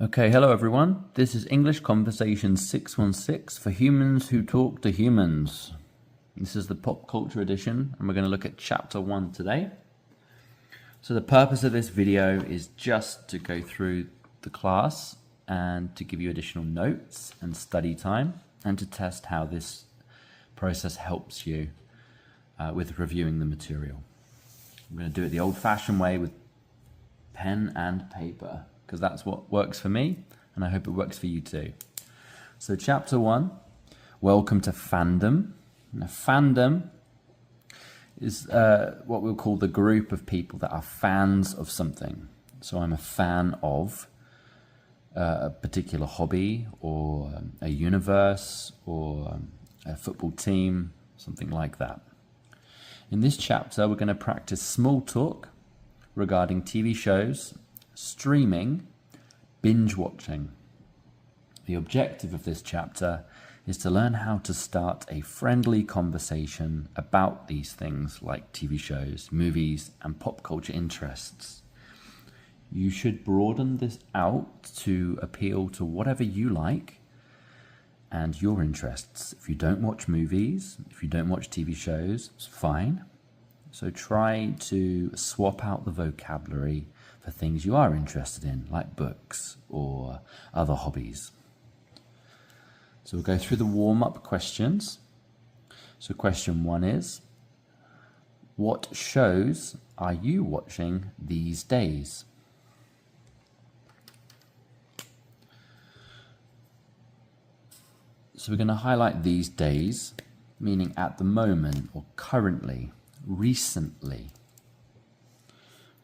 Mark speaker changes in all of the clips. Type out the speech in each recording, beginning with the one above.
Speaker 1: Okay, hello everyone. This is English Conversation 616 for humans who talk to humans. This is the pop culture edition, and we're going to look at chapter 1 today. So the purpose of this video is just to go through the class and to give you additional notes and study time and to test how this process helps you with reviewing the material. I'm going to do it the old-fashioned way with pen and paper, because that's what works for me, and I hope it works for you too. So chapter 1, welcome to fandom. Now, fandom is what we'll call the group of people that are fans of something. So I'm a fan of a particular hobby or a universe or a football team, something like that. In this chapter, we're going to practice small talk regarding TV shows, streaming, binge watching. The objective of this chapter is to learn how to start a friendly conversation about these things like TV shows, movies, and pop culture interests. You should broaden this out to appeal to whatever you like and your interests. If you don't watch movies, if you don't watch TV shows, it's fine. So try to swap out the vocabulary for things you are interested in, like books or other hobbies. So we'll go through the warm-up questions. So question 1 is, what shows are you watching these days? So we're going to highlight these days, meaning at the moment or currently, recently,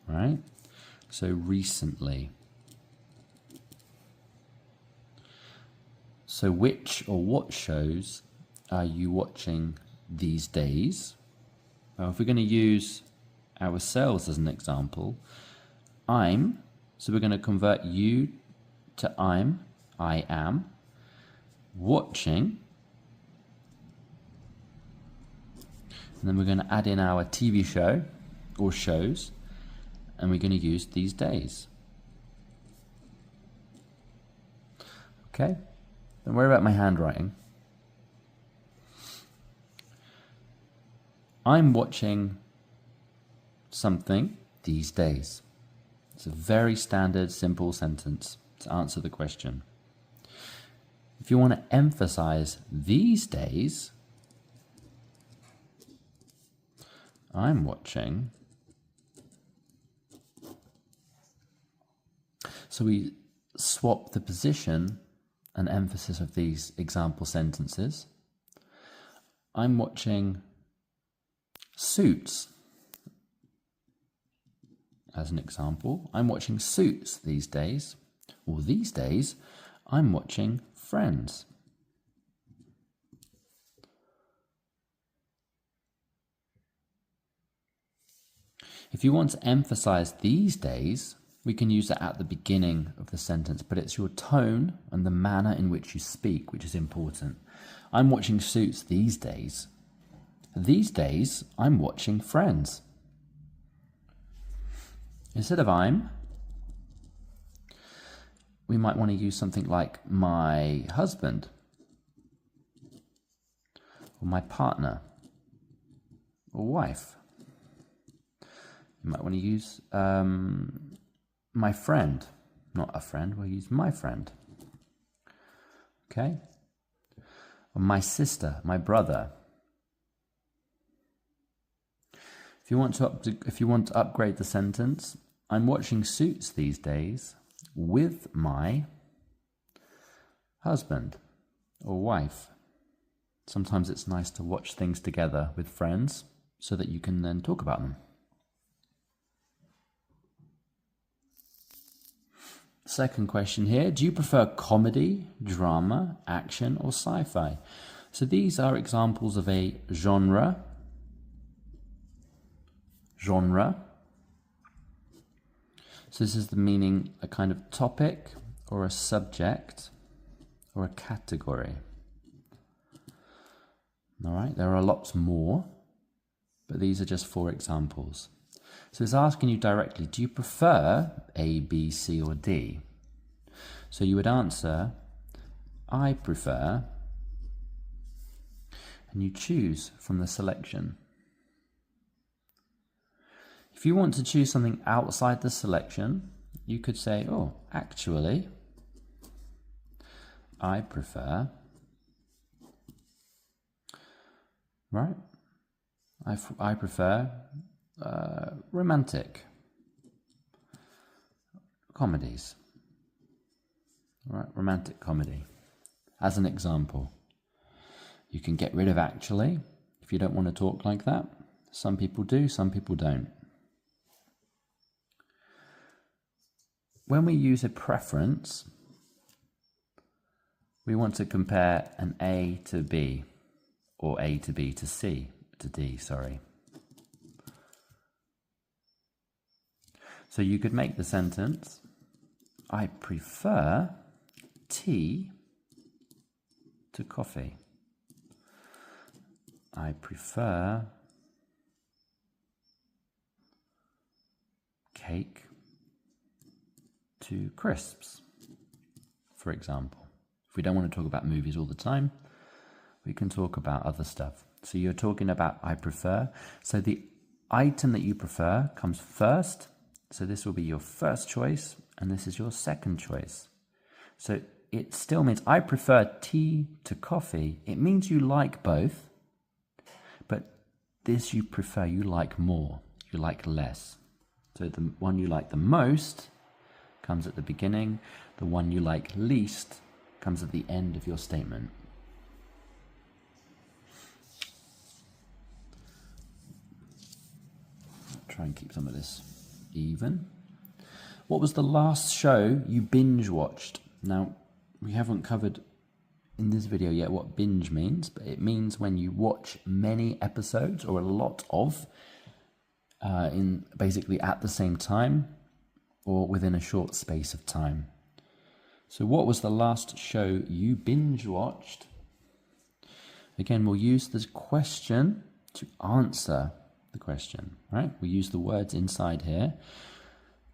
Speaker 1: right? So recently. So which or what shows are you watching these days? Well, if we're going to use ourselves as an example, I'm, so we're going to convert you to I am, watching, and then we're going to add in our TV show or shows, and we're going to use these days. Okay, don't worry about my handwriting. I'm watching something these days. It's a very standard, simple sentence to answer the question. If you want to emphasize these days, I'm watching. So we swap the position and emphasis of these example sentences. I'm watching Suits. As an example, I'm watching Suits these days. Or these days, I'm watching Friends. If you want to emphasize these days, we can use that at the beginning of the sentence, but it's your tone and the manner in which you speak which is important. I'm watching Suits these days. These days, I'm watching Friends. Instead of I'm, we might want to use something like my husband, or my partner, or wife. You might want to use my friend, not a friend, we'll use my friend. Okay? Or my sister, my brother. If you want to upgrade the sentence, I'm watching Suits these days with my husband or wife. Sometimes it's nice to watch things together with friends so that you can then talk about them. Second question here, do you prefer comedy, drama, action, or sci-fi? So these are examples of a genre. So this is the meaning, a kind of topic or a subject or a category. All right, there are lots more, but these are just 4 examples. So it's asking you directly, do you prefer A, B, C, or D? So you would answer, I prefer, and you choose from the selection. If you want to choose something outside the selection, you could say, oh, actually, I prefer, right? I prefer romantic comedies, right? Romantic comedy, as an example. You can get rid of actually if you don't want to talk like that. Some people do, some people don't. When we use a preference, we want to compare an A to B, or A to B to C, to D, sorry. So you could make the sentence, I prefer tea to coffee. I prefer cake to crisps, for example. If we don't want to talk about movies all the time, we can talk about other stuff. So you're talking about I prefer. So the item that you prefer comes first. So this will be your first choice, and this is your second choice. So it still means I prefer tea to coffee. It means you like both, but this you prefer, you like more, you like less. So the one you like the most comes at the beginning. The one you like least comes at the end of your statement. Try and keep some of this even. What was the last show you binge watched? Now, we haven't covered in this video yet what binge means, but it means when you watch many episodes or a lot of in basically at the same time or within a short space of time. So what was the last show you binge watched? Again, we'll use this question to answer the question, right? We use the words inside here.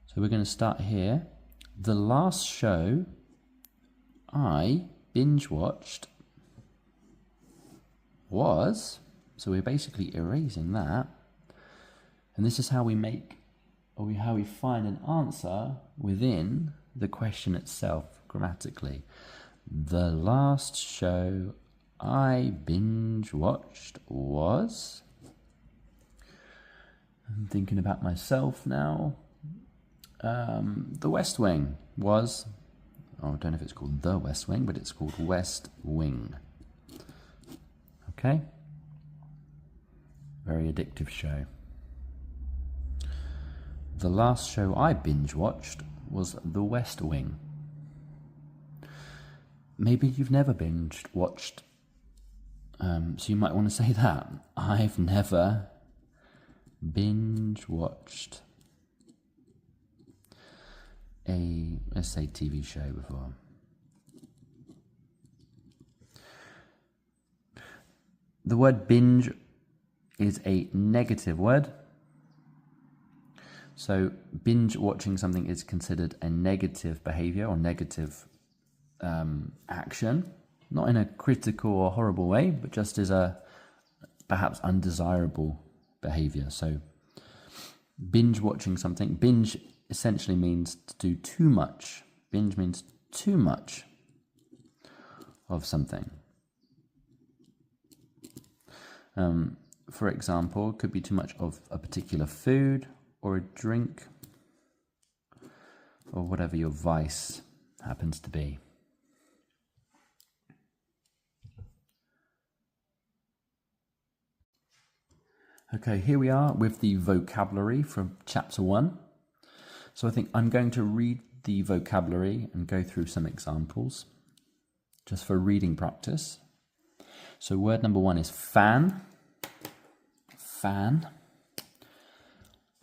Speaker 1: So we're going to start here. The last show I binge watched was, so we're basically erasing that. And this is how we make, or how we find an answer within the question itself, grammatically. The last show I binge watched was, I'm thinking about myself now. The West Wing was, I don't know if it's called The West Wing, but it's called West Wing. Okay? Very addictive show. The last show I binge watched was The West Wing. Maybe you've never binge watched, so you might want to say that. I've never binge watched a, let's say, TV show before. The word binge is a negative word. So binge watching something is considered a negative behavior or negative action, not in a critical or horrible way, but just as a perhaps undesirable behavior. So binge watching something, binge essentially means to do too much. Binge means too much of something. For example, it could be too much of a particular food or a drink or whatever your vice happens to be. Okay, here we are with the vocabulary from chapter 1. So I think I'm going to read the vocabulary and go through some examples just for reading practice. So word number 1 is fan. Fan.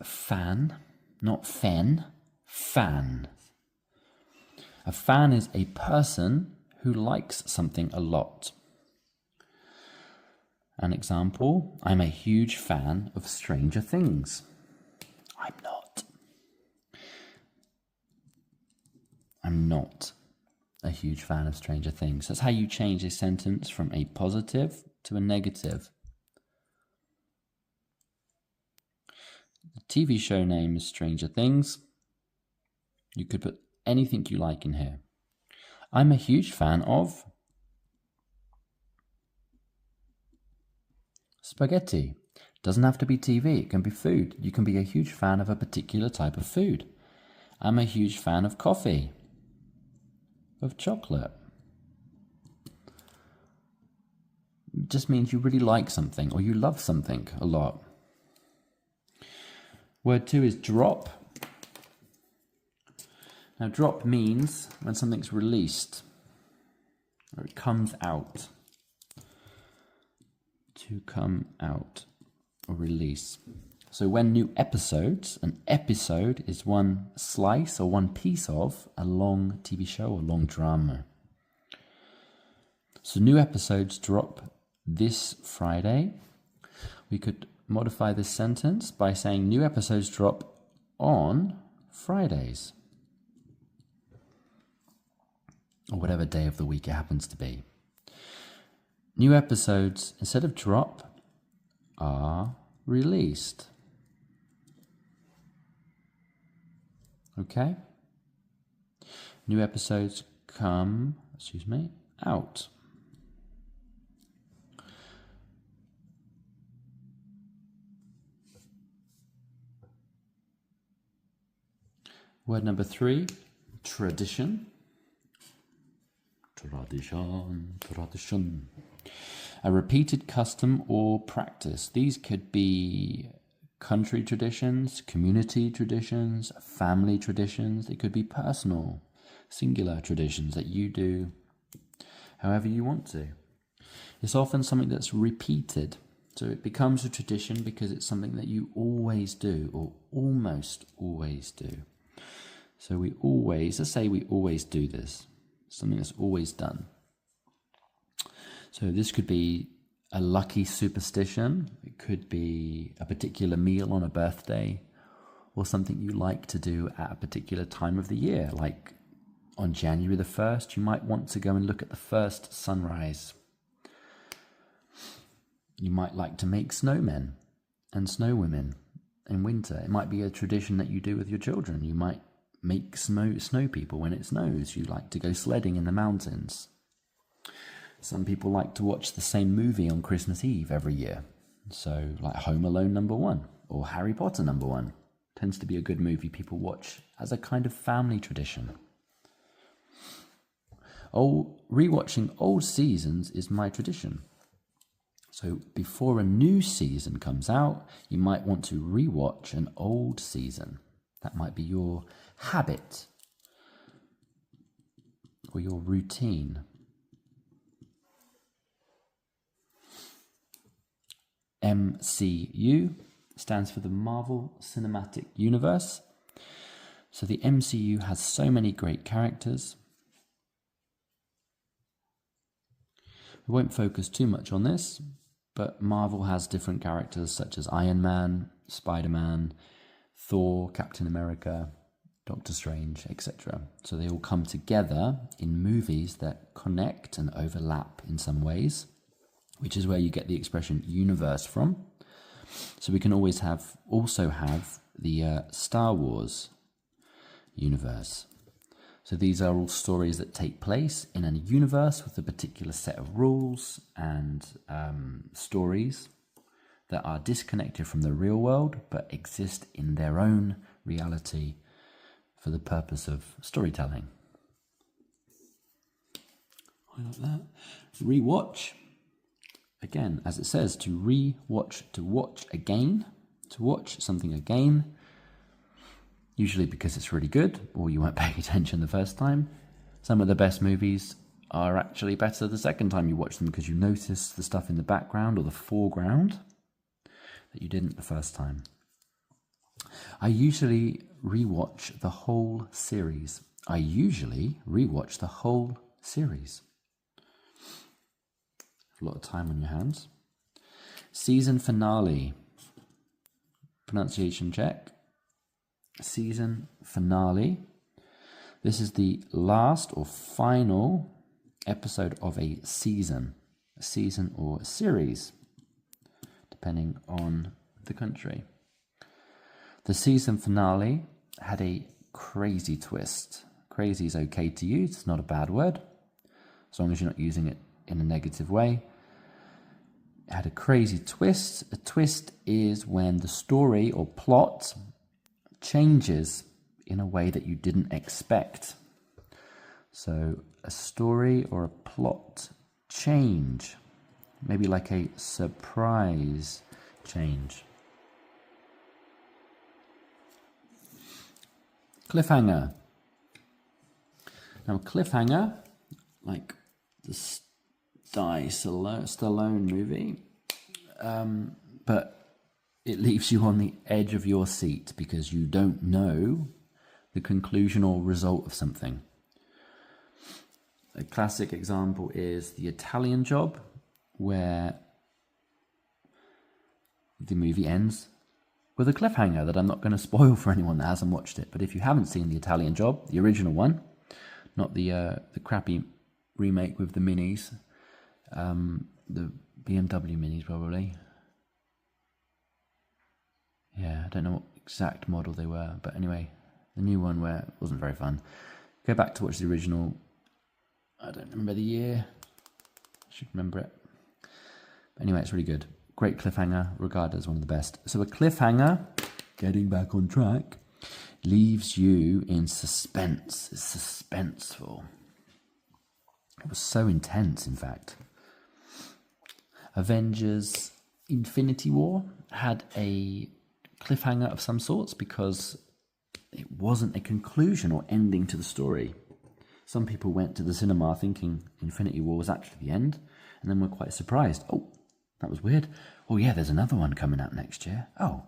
Speaker 1: Fan, not fen. Fan. A fan is a person who likes something a lot. An example, I'm a huge fan of Stranger Things. I'm not. I'm not. a huge fan of Stranger Things. That's how you change a sentence from a positive to a negative. The TV show name is Stranger Things. You could put anything you like in here. I'm a huge fan of spaghetti. Doesn't have to be TV, it can be food. You can be a huge fan of a particular type of food. I'm a huge fan of coffee, of chocolate. It just means you really like something or you love something a lot. Word 2 is drop. Now drop means when something's released or it comes out. To come out or release. So when new episodes, an episode is one slice or one piece of a long TV show or long drama. So new episodes drop this Friday. We could modify this sentence by saying new episodes drop on Fridays. Or whatever day of the week it happens to be. New episodes, instead of drop, are released. Okay? New episodes come, out. Word number 3, tradition. Tradition. A repeated custom or practice. These could be country traditions, community traditions, family traditions. They could be personal, singular traditions that you do however you want to. It's often something that's repeated. So it becomes a tradition because it's something that you always do or almost always do. So let's say we always do this. Something that's always done. So this could be a lucky superstition. It could be a particular meal on a birthday or something you like to do at a particular time of the year. Like on January the 1st, you might want to go and look at the first sunrise. You might like to make snowmen and snowwomen in winter. It might be a tradition that you do with your children. You might make snow people when it snows. You like to go sledding in the mountains. Some people like to watch the same movie on Christmas Eve every year. So like Home Alone #1 or Harry Potter #1 tends to be a good movie people watch as a kind of family tradition. Rewatching old seasons is my tradition. So before a new season comes out, you might want to rewatch an old season. That might be your habit or your routine. MCU stands for the Marvel Cinematic Universe. So the MCU has so many great characters. We won't focus too much on this, but Marvel has different characters such as Iron Man, Spider-Man, Thor, Captain America, Doctor Strange, etc. So they all come together in movies that connect and overlap in some ways, which is where you get the expression universe from. So we can also have the Star Wars universe. So these are all stories that take place in a universe with a particular set of rules and stories that are disconnected from the real world but exist in their own reality for the purpose of storytelling. I like that. Rewatch. Again, as it says, to rewatch, to watch again, to watch something again, usually because it's really good or you weren't paying attention the first time. Some of the best movies are actually better the second time you watch them because you notice the stuff in the background or the foreground that you didn't the first time. I usually rewatch the whole series. A lot of time on your hands. Season finale. Pronunciation check. Season finale. This is the last or final episode of a season or a series, depending on the country. The season finale had a crazy twist. Crazy is okay to use, it's not a bad word, as long as you're not using it in a negative way. It had a crazy twist. A twist is when the story or plot changes in a way that you didn't expect. So a story or a plot change, maybe like a surprise change. Cliffhanger. Now, cliffhanger, like the Stallone movie, but it leaves you on the edge of your seat because you don't know the conclusion or result of something. A classic example is The Italian Job, where the movie ends with a cliffhanger that I'm not going to spoil for anyone that hasn't watched it. But if you haven't seen The Italian Job, the original one, not the crappy remake with the minis, the BMW minis probably. Yeah, I don't know what exact model they were, but anyway, the new one where it wasn't very fun. Go back to watch the original. I don't remember the year. I should remember it. But anyway, it's really good. Great cliffhanger, regarded as one of the best. So a cliffhanger, getting back on track, leaves you in suspense. It's suspenseful. It was so intense, in fact. Avengers Infinity War had a cliffhanger of some sorts because it wasn't a conclusion or ending to the story. Some people went to the cinema thinking Infinity War was actually the end, and then were quite surprised. Oh, that was weird. Oh yeah, there's another one coming out next year. Oh,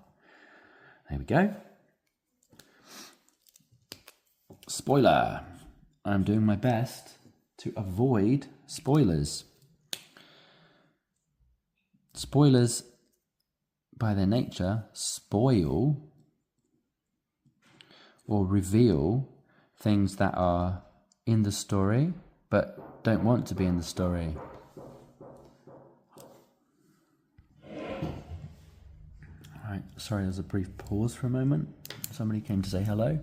Speaker 1: there we go. Spoiler. I'm doing my best to avoid spoilers. Spoilers, by their nature, spoil or reveal things that are in the story but don't want to be in the story. Alright, sorry, there's a brief pause for a moment. Somebody came to say hello.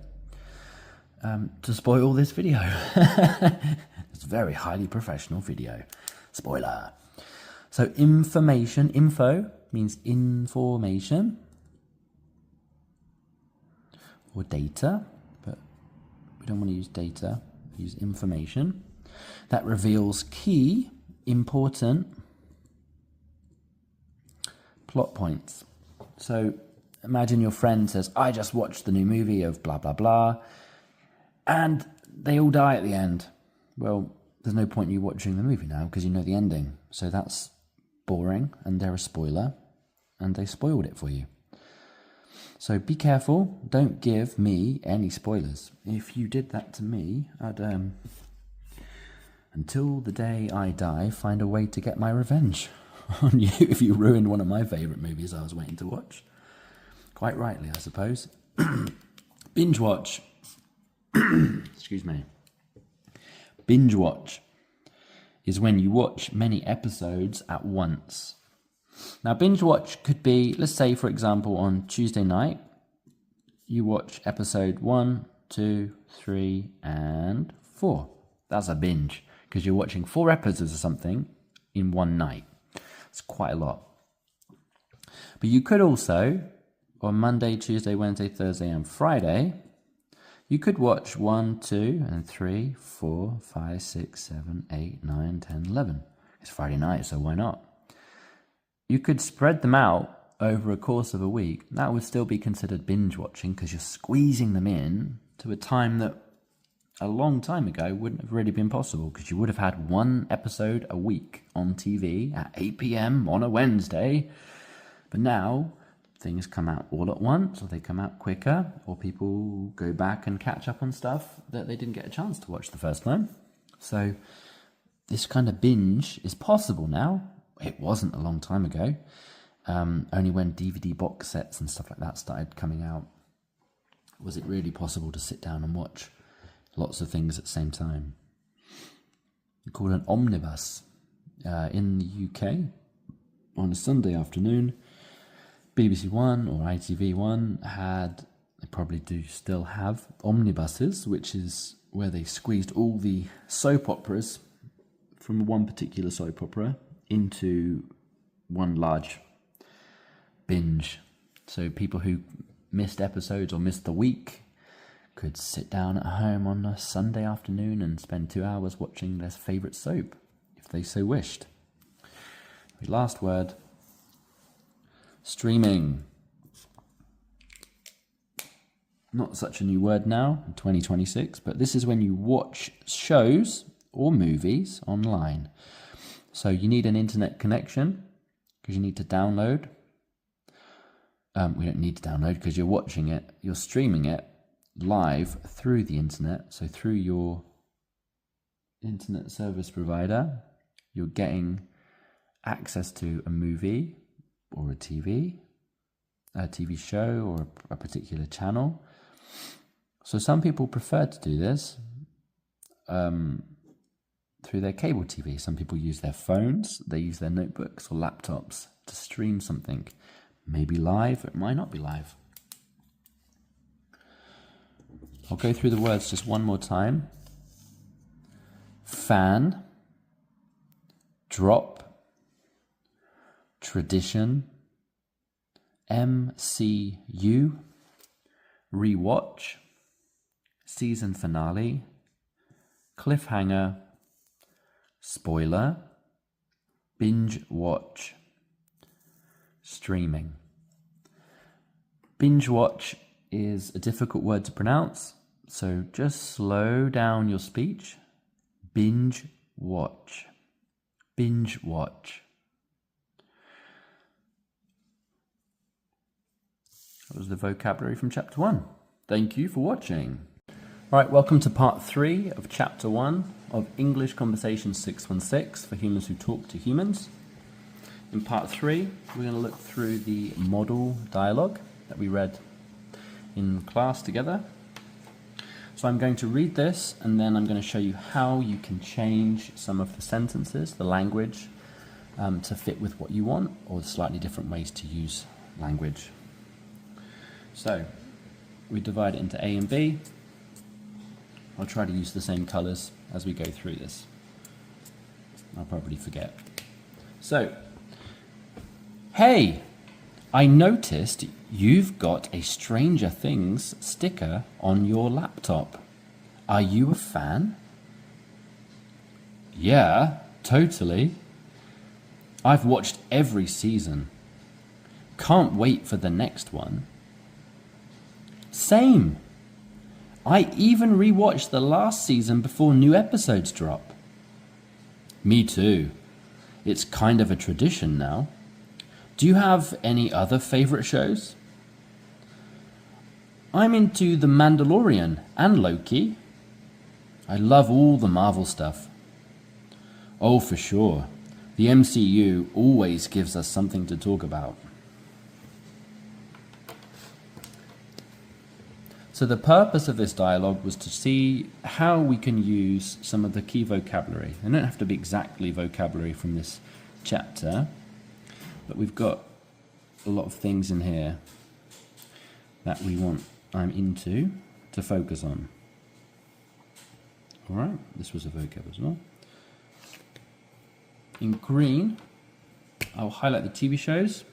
Speaker 1: To spoil this video. It's a very highly professional video. Spoiler. So information, info means information or data, but we don't want to use data, we use information. That reveals key, important plot points. So imagine your friend says, I just watched the new movie of blah, blah, blah, and they all die at the end. Well, there's no point in you watching the movie now because you know the ending. So that's boring, and they're a spoiler, and they spoiled it for you. So be careful, don't give me any spoilers. If you did that to me, I'd, until the day I die, find a way to get my revenge on you if you ruined one of my favourite movies I was waiting to watch. Quite rightly, I suppose. Binge watch. Excuse me. Binge watch is when you watch many episodes at once. Now, binge watch could be, let's say, for example, on Tuesday night, you watch episode 1, 2, 3, and 4. That's a binge, because you're watching 4 episodes of something in one night. It's quite a lot. But you could also, on Monday, Tuesday, Wednesday, Thursday, and Friday, you could watch 1, 2, and 3, 4, 5, 6, 7, 8, 9, 10, 11. It's Friday night, so why not? You could spread them out over a course of a week. That would still be considered binge watching because you're squeezing them in to a time that a long time ago wouldn't have really been possible, because you would have had 1 episode a week on TV at 8 p.m. on a Wednesday. But now things come out all at once, or they come out quicker, or people go back and catch up on stuff that they didn't get a chance to watch the first time. So this kind of binge is possible now. It wasn't a long time ago. Only when DVD box sets and stuff like that started coming out was it really possible to sit down and watch lots of things at the same time. They're called an omnibus. In the UK, on a Sunday afternoon, BBC One or ITV1 they probably do still have omnibuses, which is where they squeezed all the soap operas from one particular soap opera into one large binge. So people who missed episodes or missed the week could sit down at home on a Sunday afternoon and spend 2 hours watching their favourite soap, if they so wished. The last word, streaming. Not such a new word now, in 2026, but this is when you watch shows or movies online. So you need an internet connection, because you need to download. We don't need to download because you're watching it, you're streaming it live through the internet. So through your internet service provider, you're getting access to a movie or a TV show or a particular channel. So some people prefer to do this through their cable TV. Some people use their phones, they use their notebooks or laptops to stream something. Maybe live, it might not be live. I'll go through the words just one more time. Fan, drop, tradition, MCU, rewatch, season finale, cliffhanger, spoiler, binge watch, streaming. Binge watch is a difficult word to pronounce, so just slow down your speech. Binge watch. Binge watch. That was the vocabulary from chapter 1. Thank you for watching. Right, welcome to part 3 of chapter 1 of English Conversation 616 for humans who talk to humans. In part 3, we're going to look through the model dialogue that we read in class together. So I'm going to read this and then I'm going to show you how you can change some of the sentences, the language, to fit with what you want, or slightly different ways to use language. So we divide it into A and B. I'll try to use the same colours as we go through this. I'll probably forget. So, hey, I noticed you've got a Stranger Things sticker on your laptop. Are you a fan? Yeah, totally. I've watched every season. Can't wait for the next one. Same. I even rewatched the last season before new episodes drop. Me too. It's kind of a tradition now. Do you have any other favorite shows? I'm into The Mandalorian and Loki. I love all the Marvel stuff. Oh, for sure. The MCU always gives us something to talk about. So the purpose of this dialogue was to see how we can use some of the key vocabulary. They don't have to be exactly vocabulary from this chapter, but we've got a lot of things in here that I'm into to focus on. All right, this was a vocab as well. In green, I'll highlight the TV shows.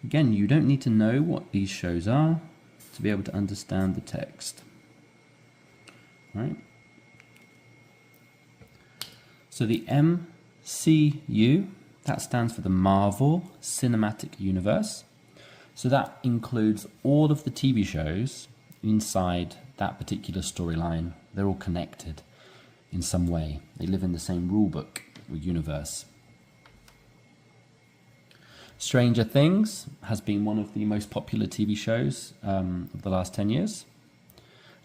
Speaker 1: Again, you don't need to know what these shows are to be able to understand the text. Right? So the MCU, that stands for the Marvel Cinematic Universe. So that includes all of the TV shows inside that particular storyline. They're all connected in some way. They live in the same rulebook or universe. Stranger Things has been one of the most popular TV shows of the last 10 years.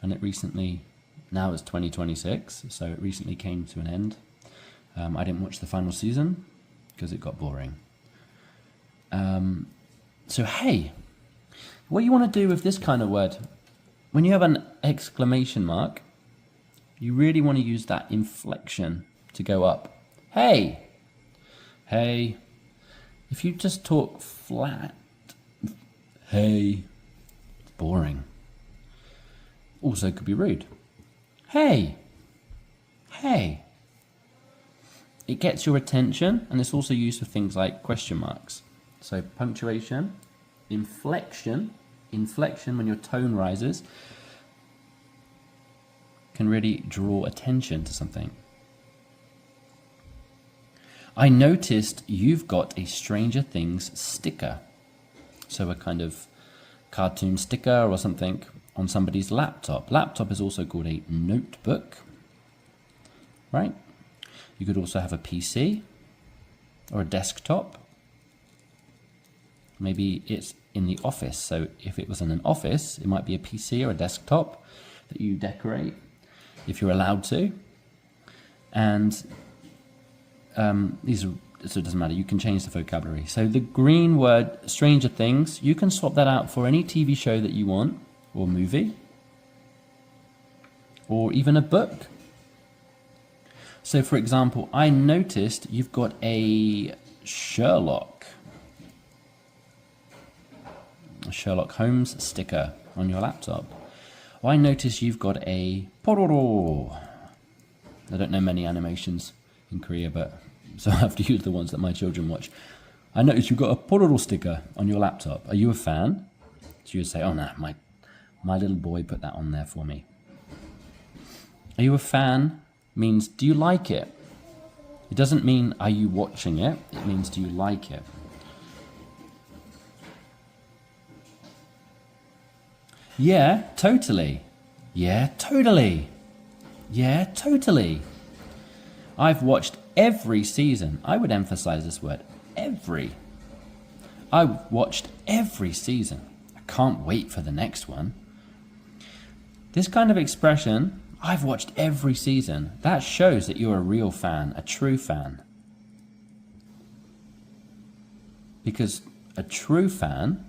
Speaker 1: And it recently, now it's 2026, so it recently came to an end. I didn't watch the final season because it got boring. So hey, what you want to do with this kind of word, when you have exclamation mark, you really want to use that inflection to go up. Hey! Hey. If you just talk flat, hey, it's boring. Also could be rude. Hey. Hey. It gets your attention, and it's also used for things like question marks. So punctuation, inflection when your tone rises, can really draw attention to something. I noticed you've got a Stranger Things sticker. So a kind of cartoon sticker or something on somebody's laptop. Laptop is also called a notebook, right? You could also have a PC or a desktop. Maybe it's in the office. So if it was in an office, it might be a PC or a desktop that you decorate if you're allowed to. And so it doesn't matter, you can change the vocabulary. So the green word, Stranger Things, you can swap that out for any TV show that you want, or movie, or even a book. So for example, I noticed you've got a Sherlock Holmes sticker on your laptop. Or I noticed you've got a Pororo. I don't know many animations in Korea, but so I have to use the ones that my children watch. I noticed you've got a Pororo sticker on your laptop. Are you a fan? So you would say, oh no, my little boy put that on there for me. Are you a fan? Means, do you like it? It doesn't mean, are you watching it? It means, do you like it? Yeah, totally. Yeah, totally. Yeah, totally. I've watched every season. I would emphasize this word, every. I've watched every season. I can't wait for the next one. This kind of expression, I've watched every season, that shows that you're a real fan, a true fan. Because a true fan,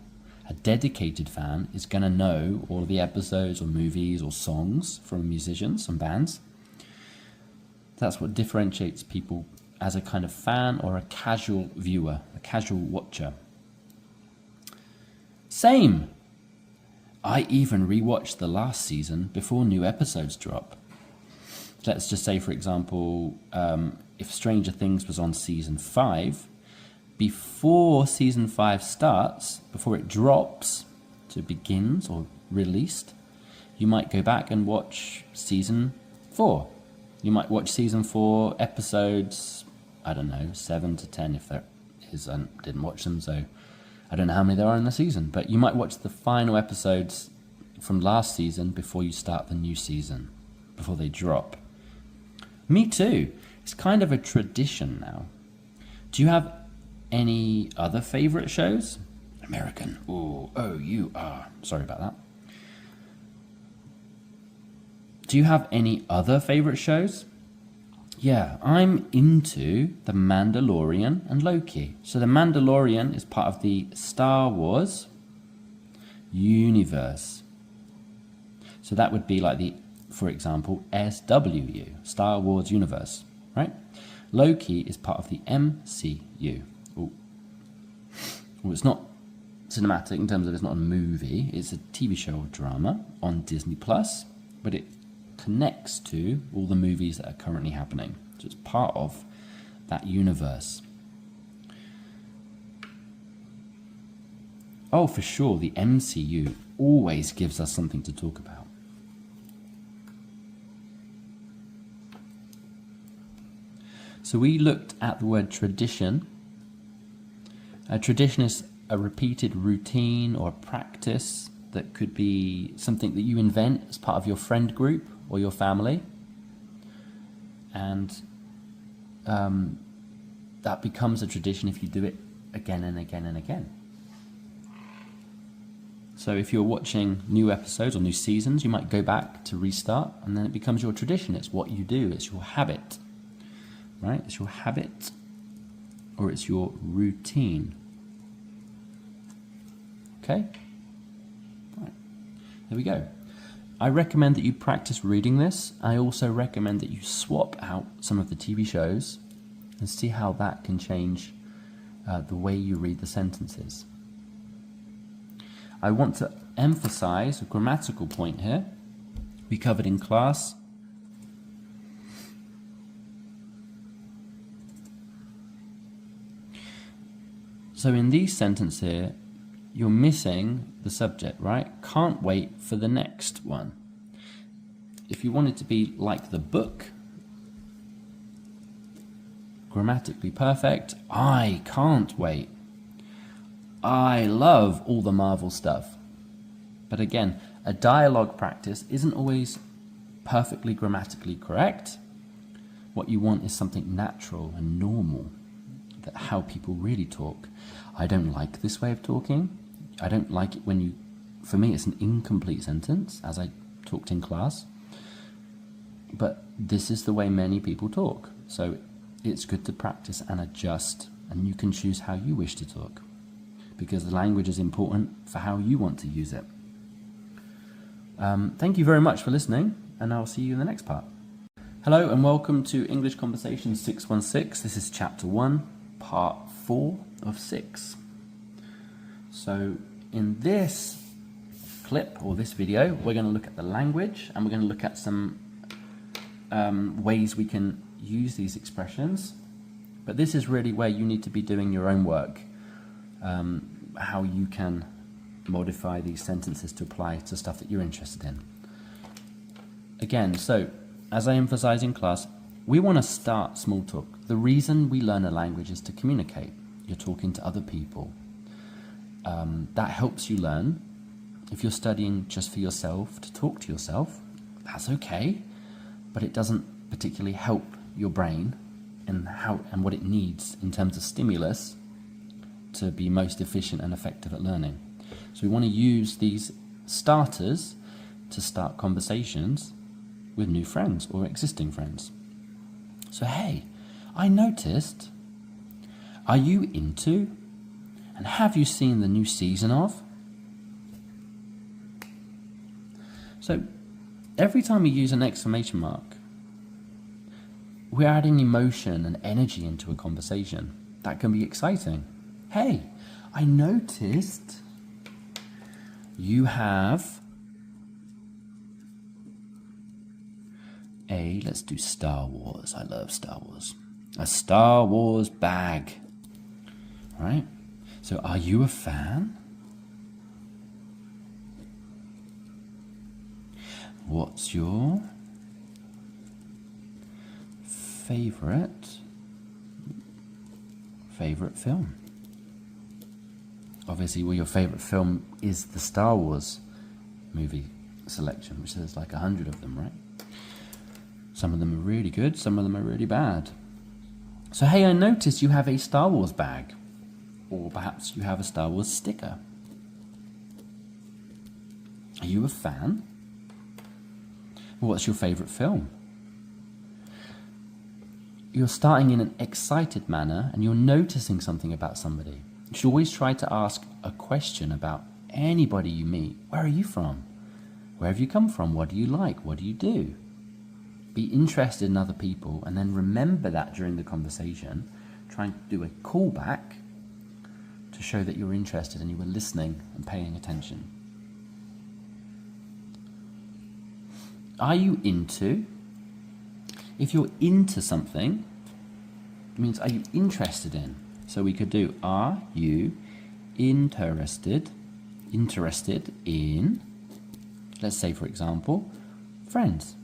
Speaker 1: a dedicated fan, is going to know all of the episodes or movies or songs from musicians and bands. That's what differentiates people as a kind of fan or a casual viewer, a casual watcher. Same. I even rewatched the last season before new episodes drop. Let's just say, for example, if Stranger Things was on season 5, before season 5 starts, before it drops, so it begins or released, you might go back and watch season 4. You might watch season 4 episodes, I don't know, 7 to 10 if there is. I didn't watch them, so I don't know how many there are in the season. But you might watch the final episodes from last season before you start the new season, before they drop. Me too. It's kind of a tradition now. Do you have any other favorite shows? American. Oh, you are. Sorry about that. Do you have any other favorite shows? Yeah, I'm into The Mandalorian and Loki. So The Mandalorian is part of the Star Wars universe. So that would be like the, for example, SWU, Star Wars universe, right? Loki is part of the MCU. Oh, well, it's not cinematic in terms of it's not a movie. It's a TV show or drama on Disney Plus, but it connects to all the movies that are currently happening. So it's part of that universe. Oh, for sure, the MCU always gives us something to talk about. So we looked at the word tradition. A tradition is a repeated routine or practice that could be something that you invent as part of your friend group or your family. And that becomes a tradition if you do it again and again and again. So if you're watching new episodes or new seasons, you might go back to restart, and then it becomes your tradition. It's what you do. It's your habit, right? It's your habit, or it's your routine. Okay? Right. There we go. I recommend that you practice reading this. I also recommend that you swap out some of the TV shows and see how that can change the way you read the sentences. I want to emphasize a grammatical point here we covered in class. So in these sentences here, you're missing the subject, right? Can't wait for the next one. If you want it to be like the book, grammatically perfect, I can't wait. I love all the Marvel stuff. But again, a dialogue practice isn't always perfectly grammatically correct. What you want is something natural and normal, that how people really talk. I don't like this way of talking. I don't like it when you, for me it's an incomplete sentence, as I talked in class. But this is the way many people talk. So it's good to practice and adjust, and you can choose how you wish to talk, because the language is important for how you want to use it. Thank you very much for listening, and I'll see you in the next part. Hello and welcome to English Conversation 616. This is Chapter 1, Part 4 of 6. So in this clip, or this video, we're going to look at the language, and we're going to look at some ways we can use these expressions. But this is really where you need to be doing your own work, how you can modify these sentences to apply to stuff that you're interested in. Again, so as I emphasize in class, we want to start small talk. The reason we learn a language is to communicate. You're talking to other people. That helps you learn. If you're studying just for yourself, to talk to yourself, that's okay, but it doesn't particularly help your brain and what it needs in terms of stimulus to be most efficient and effective at learning. So we want to use these starters to start conversations with new friends or existing friends. So, hey, I noticed, are you into, and have you seen the new season of? So every time we use an exclamation mark, we're adding emotion and energy into a conversation. That can be exciting. Hey, I noticed you have let's do Star Wars. I love Star Wars. A Star Wars bag. Right? So are you a fan? What's your favorite film? Obviously, well, your favorite film is the Star Wars movie selection, which there's like 100 of them, right? Some of them are really good, some of them are really bad. So, hey, I noticed you have a Star Wars bag, or perhaps you have a Star Wars sticker. Are you a fan? What's your favorite film? You're starting in an excited manner, and you're noticing something about somebody. You should always try to ask a question about anybody you meet. Where are you from? Where have you come from? What do you like? What do you do? Be interested in other people, and then remember that during the conversation. Try and do a callback to show that you're interested and you were listening and paying attention. Are you into? If you're into something, it means are you interested in? So we could do, are you interested in, let's say for example, Friends.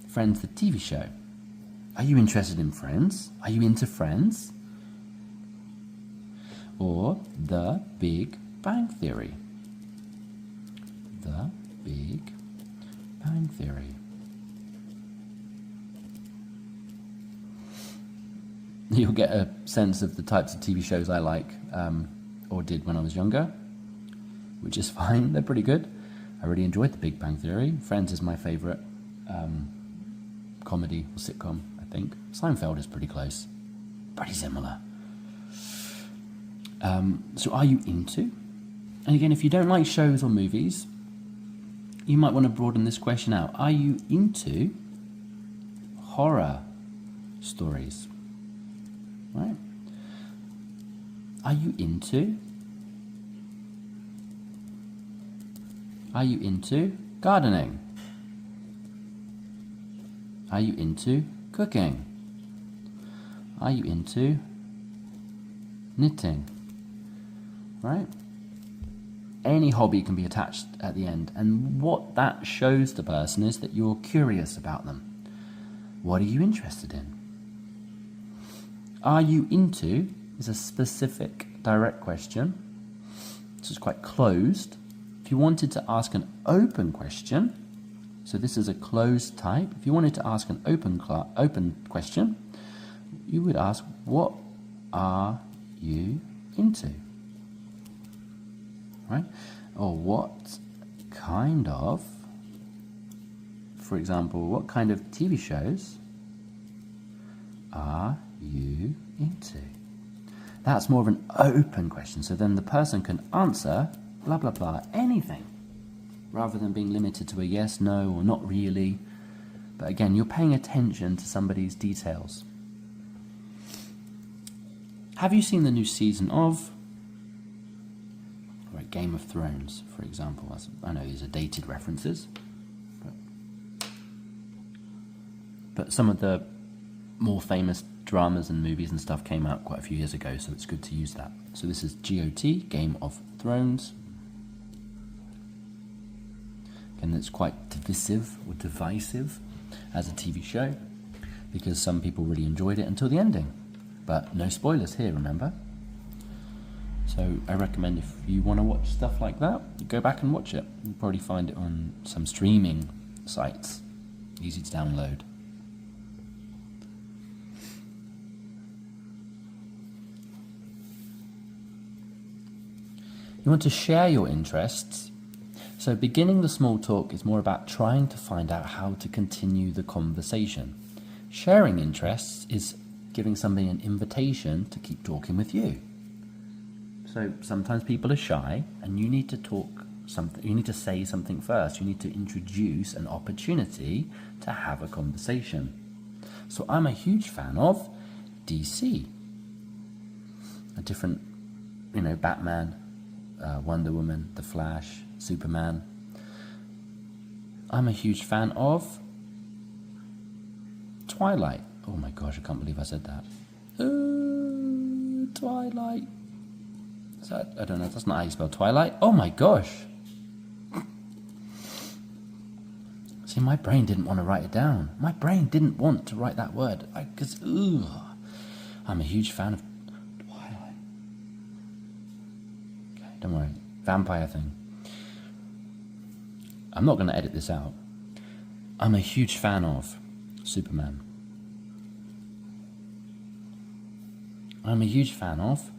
Speaker 1: Friends, the TV show. Are you interested in Friends? Are you into Friends? Or The Big Bang Theory. The Big Bang Theory. You'll get a sense of the types of TV shows I like, or did when I was younger, which is fine. They're pretty good. I really enjoyed The Big Bang Theory. Friends is my favourite comedy or sitcom, I think. Seinfeld is pretty close. Pretty similar. So are you into? And again, if you don't like shows or movies, You might want to broaden this question out. Are you into horror stories? Right? Are you into gardening? Are you into cooking? Are you into knitting? Right? Any hobby can be attached at the end, and what that shows the person is that you're curious about them. What are you interested in? Are you into is a specific, direct question. This is quite closed. If you wanted to ask an open question, so this is a closed type. If you wanted to ask an open question, you would ask, what are you into? Right? Or what kind of, for example, what kind of TV shows are you into? That's more of an open question. So then the person can answer blah, blah, blah, anything, rather than being limited to a yes, no, or not really. But again, you're paying attention to somebody's details. Have you seen the new season of Game of Thrones, for example? I know these are dated references, but some of the more famous dramas and movies and stuff came out quite a few years ago, so it's good to use that. So this is GOT, Game of Thrones. And it's quite divisive as a TV show, because some people really enjoyed it until the ending. But no spoilers here, remember? So I recommend, if you want to watch stuff like that, you go back and watch it. You'll probably find it on some streaming sites. Easy to download. You want to share your interests. So beginning the small talk is more about trying to find out how to continue the conversation. Sharing interests is giving somebody an invitation to keep talking with you. So sometimes people are shy, and you need to talk something. You need to say something first. You need to introduce an opportunity to have a conversation. So I'm a huge fan of DC. A different, Batman, Wonder Woman, The Flash, Superman. I'm a huge fan of Twilight. Oh my gosh, I can't believe I said that. Twilight. I don't know, that's not how you spell Twilight. Oh my gosh. See, my brain didn't want to write it down. My brain didn't want to write that word. Because, I'm a huge fan of Twilight. Okay, don't worry. Vampire thing. I'm not going to edit this out. I'm a huge fan of Superman. I'm a huge fan of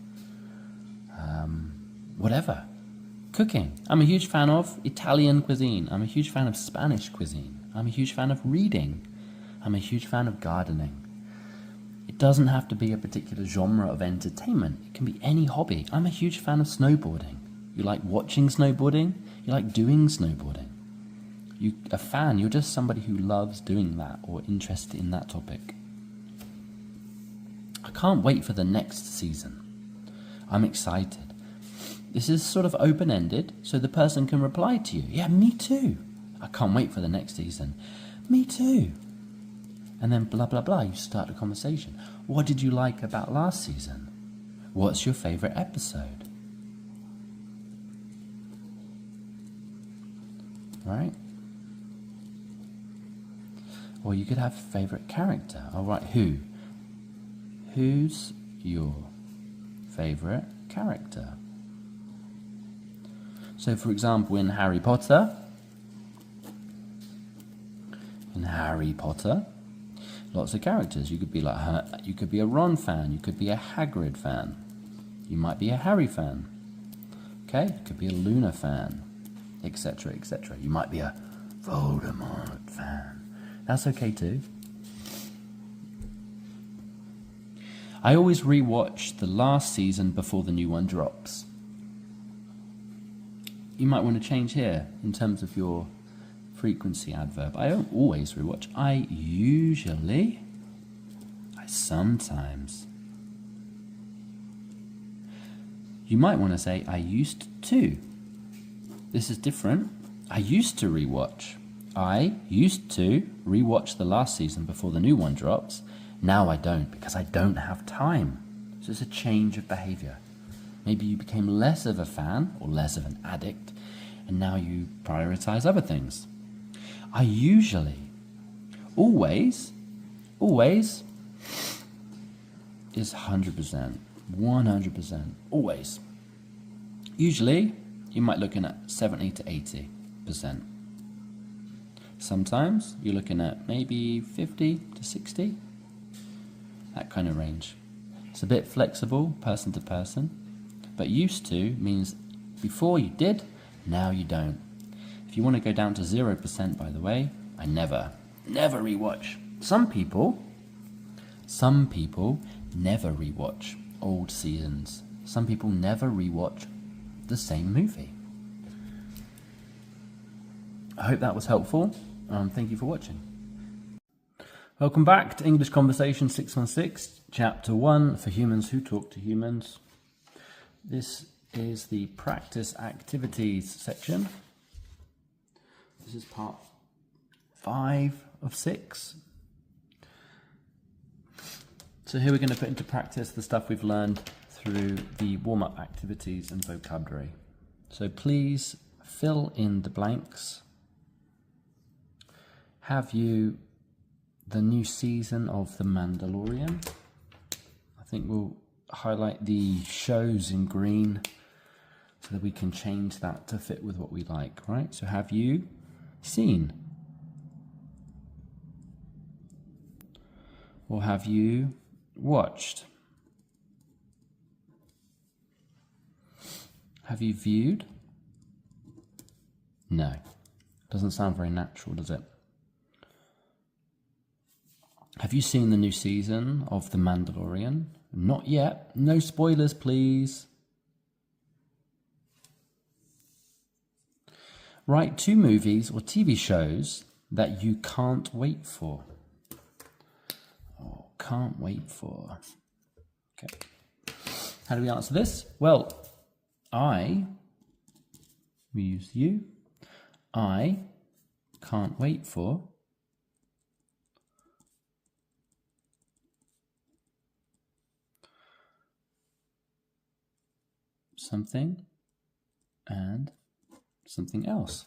Speaker 1: whatever. Cooking. I'm a huge fan of Italian cuisine. I'm a huge fan of Spanish cuisine. I'm a huge fan of reading. I'm a huge fan of gardening. It doesn't have to be a particular genre of entertainment. It can be any hobby. I'm a huge fan of snowboarding. You like watching snowboarding? You like doing snowboarding? A fan, you're just somebody who loves doing that or interested in that topic. I can't wait for the next season. I'm excited. This is sort of open-ended, so the person can reply to you. Yeah, me too. I can't wait for the next season. Me too. And then blah, blah, blah. You start a conversation. What did you like about last season? What's your favorite episode? Right? Or you could have favorite character. All right, who? Who's your favorite character? So, for example, in Harry Potter, lots of characters. You could be like her. You could be a Ron fan. You could be a Hagrid fan. You might be a Harry fan. Okay, you could be a Luna fan, etc., etc. You might be a Voldemort fan. That's okay too. I always rewatch the last season before the new one drops. You might want to change here in terms of your frequency adverb. I don't always rewatch. I usually. I sometimes. You might want to say, I used to. This is different. I used to rewatch. I used to rewatch the last season before the new one drops. Now I don't, because I don't have time. So it's a change of behavior. Maybe you became less of a fan or less of an addict, and now you prioritize other things. I usually, always is 100%, 100%, always. Usually, you might looking at 70 to 80%. Sometimes you're looking at maybe 50 to 60, that kind of range. It's a bit flexible, person to person, but used to means before you did, now you don't. If you want to go down to 0%, by the way, I never rewatch. Some people never rewatch old seasons. Some people never rewatch the same movie. I hope that was helpful. Thank you for watching. Welcome back to English Conversation 616, Chapter 1 for Humans Who Talk to Humans. This is the practice activities section. This is part 5 of 6. So here we're going to put into practice the stuff we've learned through the warm-up activities and vocabulary. So please fill in the blanks. Have you the new season of The Mandalorian? I think we'll highlight the shows in green so that we can change that to fit with what we like, right? So have you seen? Or have you watched? Have you viewed? No. Doesn't sound very natural, does it? Have you seen the new season of The Mandalorian? Not yet. No spoilers, please. Write 2 movies or TV shows that you can't wait for. Oh, can't wait for. Okay. How do we answer this? Well, we use you. I can't wait for something and something else.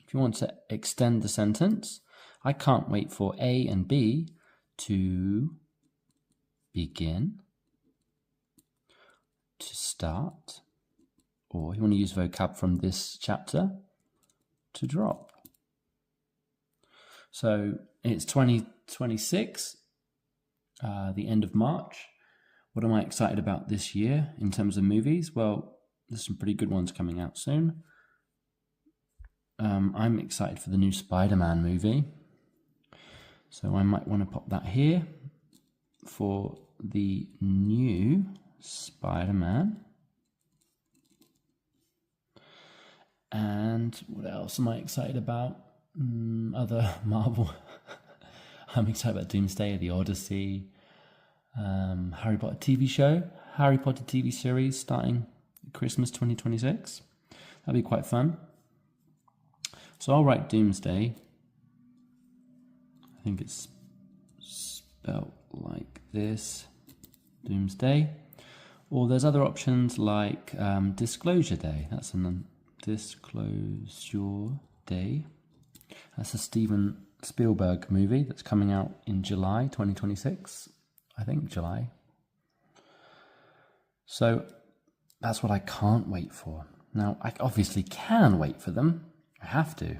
Speaker 1: If you want to extend the sentence, I can't wait for A and B to begin, to start, or you want to use vocab from this chapter, to drop. So it's 2026, the end of March. What am I excited about this year in terms of movies? Well, there's some pretty good ones coming out soon. I'm excited for the new Spider-Man movie. So I might want to pop that here for the new Spider-Man. And what else am I excited about? Other Marvel. I'm excited about Doomsday, The Odyssey, Harry Potter TV show, Harry Potter TV series starting Christmas 2026. That'll be quite fun. So I'll write Doomsday. I think it's spelled like this, Doomsday. Or there's other options like Disclosure Day. That's an Disclosure Day. That's a Steven Spielberg movie that's coming out in July 2026. I think July. So that's what I can't wait for. Now, I obviously can wait for them. I have to.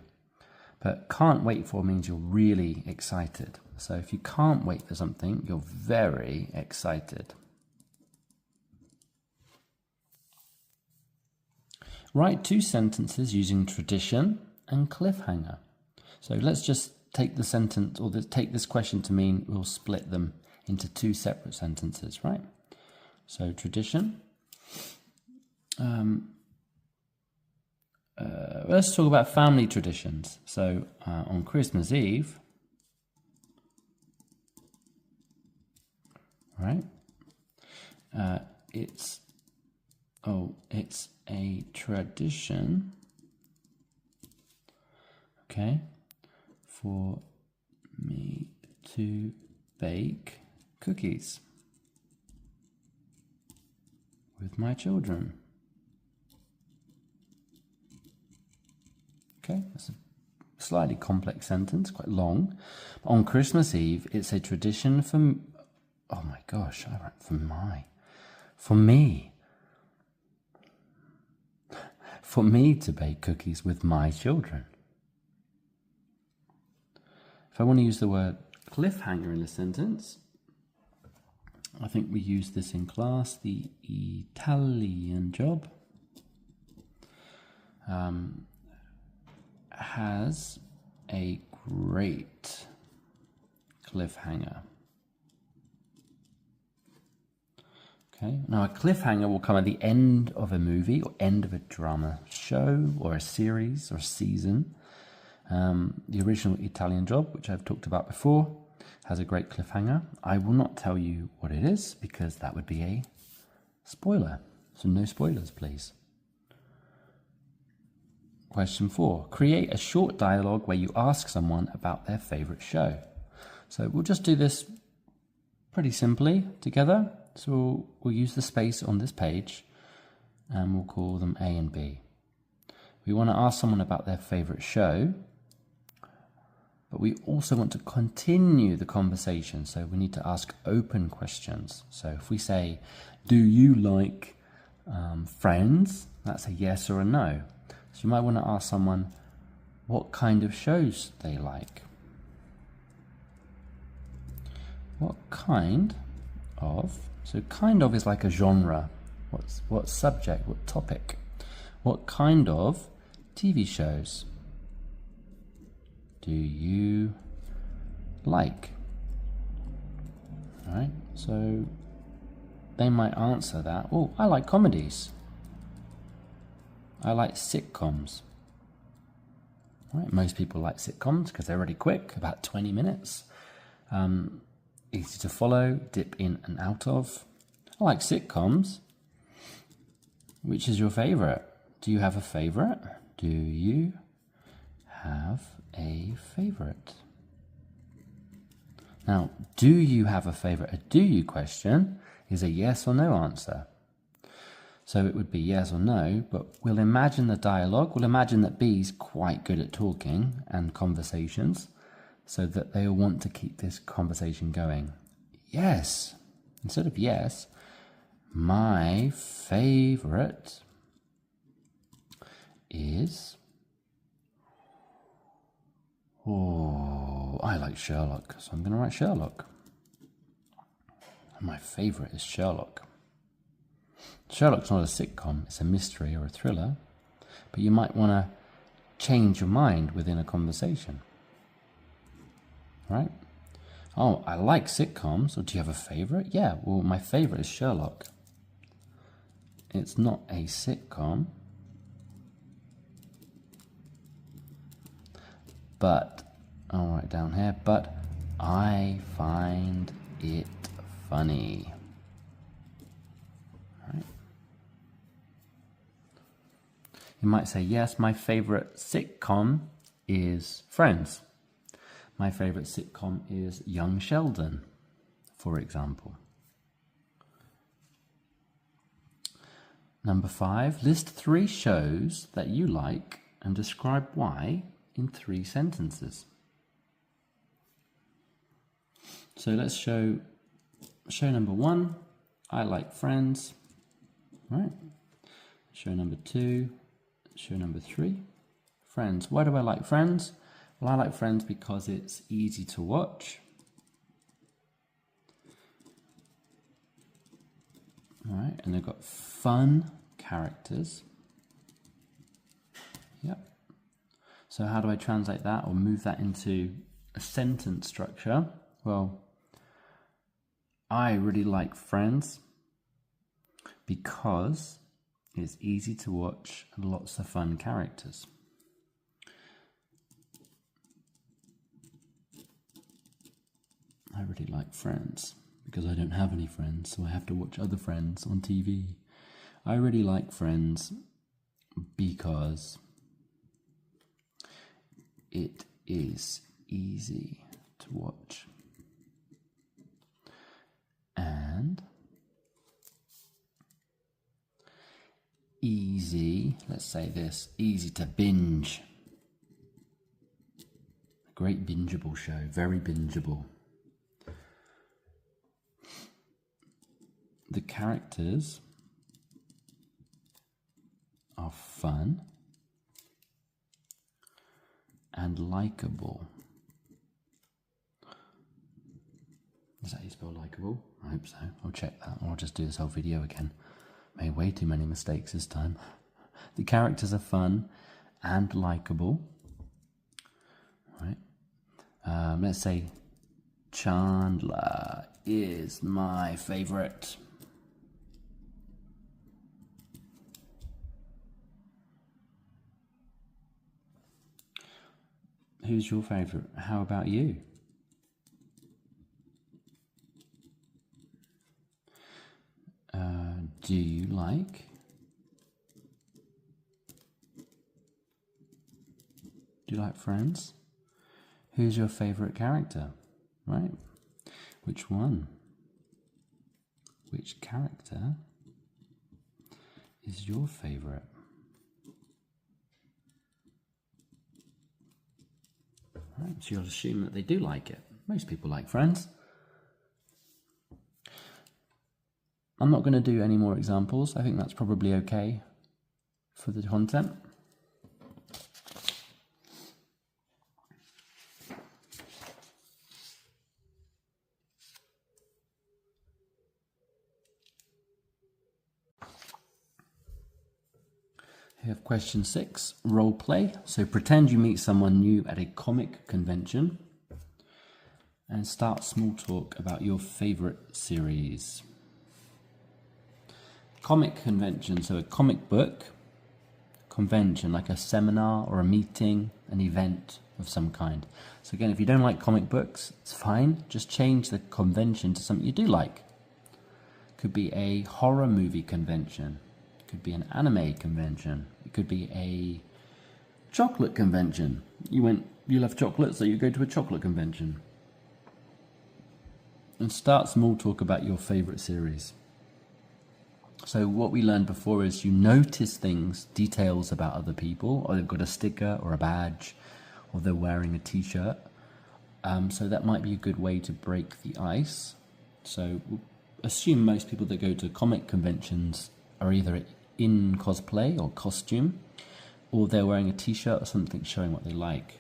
Speaker 1: But can't wait for means you're really excited. So if you can't wait for something, you're very excited. Write 2 sentences using tradition and cliffhanger. So let's just take the sentence, or take this question to mean we'll split them into 2 separate sentences, right? So tradition. let's talk about family traditions. So on Christmas Eve, right? It's a tradition, okay, for me to bake cookies with my children. Okay, that's a slightly complex sentence, quite long. On Christmas Eve, it's a tradition for, oh my gosh, I wrote for me to bake cookies with my children. If I want to use the word cliffhanger in a sentence, I think we used this in class, the Italian job has a great cliffhanger. Okay, now a cliffhanger will come at the end of a movie or end of a drama show or a series or season. The original Italian job, which I've talked about before, has a great cliffhanger. I will not tell you what it is because that would be a spoiler. So no spoilers, please. Question 4. Create a short dialogue where you ask someone about their favorite show. So we'll just do this pretty simply together. So we'll use the space on this page and we'll call them A and B. We want to ask someone about their favorite show, but we also want to continue the conversation. So we need to ask open questions. So if we say, do you like Friends? That's a yes or a no. So you might want to ask someone what kind of shows they like. What kind of, so kind of is like a genre. What subject, what topic? What kind of TV shows do you like? All right, so they might answer that. Oh, I like comedies. I like sitcoms. All right, most people like sitcoms because they're really quick, about 20 minutes. Easy to follow, dip in and out of. I like sitcoms. Which is your favorite? Do you have a favorite? Do you have a favorite? Now, do you have a favorite? A do you question is a yes or no answer. So it would be yes or no, but we'll imagine the dialogue. We'll imagine that B's quite good at talking and conversations so that they'll want to keep this conversation going. Yes. Instead of yes, my favorite is... Oh, I like Sherlock, so I'm going to write Sherlock. My favorite is Sherlock. Sherlock's not a sitcom, it's a mystery or a thriller, but you might want to change your mind within a conversation. Right? Oh, I like sitcoms. Or do you have a favorite? Yeah, well, my favorite is Sherlock. It's not a sitcom, but, I'll write down here, but I find it funny. Right? You might say, yes, my favorite sitcom is Friends. My favorite sitcom is Young Sheldon, for example. Number 5, list 3 shows that you like and describe why in 3 sentences. So let's show number 1, I like Friends, right? Show number 2, show number 3, Friends. Why do I like Friends? Well, I like Friends because it's easy to watch. All right, and they've got fun characters. Yep. So how do I translate that or move that into a sentence structure? Well, I really like Friends because It's easy to watch and lots of fun characters. I really like Friends because I don't have any friends, so I have to watch other friends on TV. I really like Friends because it is easy to watch and easy, let's say this, easy to binge. A great bingeable show, very bingeable. The characters are fun and likable. Is that how you spell likable? I hope so. I'll check that, or I'll just do this whole video again. Made way too many mistakes this time. The characters are fun and likable. Right. Let's say Chandler is my favorite. Who's your favorite? How about you? Do you like? Do you like Friends? Who's your favorite character? Right? Which one? Which character is your favorite? Right, so you'll assume that they do like it. Most people like Friends. I'm not going to do any more examples. I think that's probably okay for the content. We have question 6, role play. So pretend you meet someone new at a comic convention and start small talk about your favorite series. Comic convention, so a comic book convention, like a seminar or a meeting, an event of some kind. So again, if you don't like comic books, it's fine. Just change the convention to something you do like. Could be a horror movie convention. It could be an anime convention. It could be a chocolate convention. You love chocolate, so you go to a chocolate convention. And start small talk about your favorite series. So what we learned before is you notice things, details about other people, or they've got a sticker or a badge, or they're wearing a t-shirt. So that might be a good way to break the ice. So we'll assume most people that go to comic conventions are either in cosplay or costume, or they're wearing a t-shirt or something showing what they like.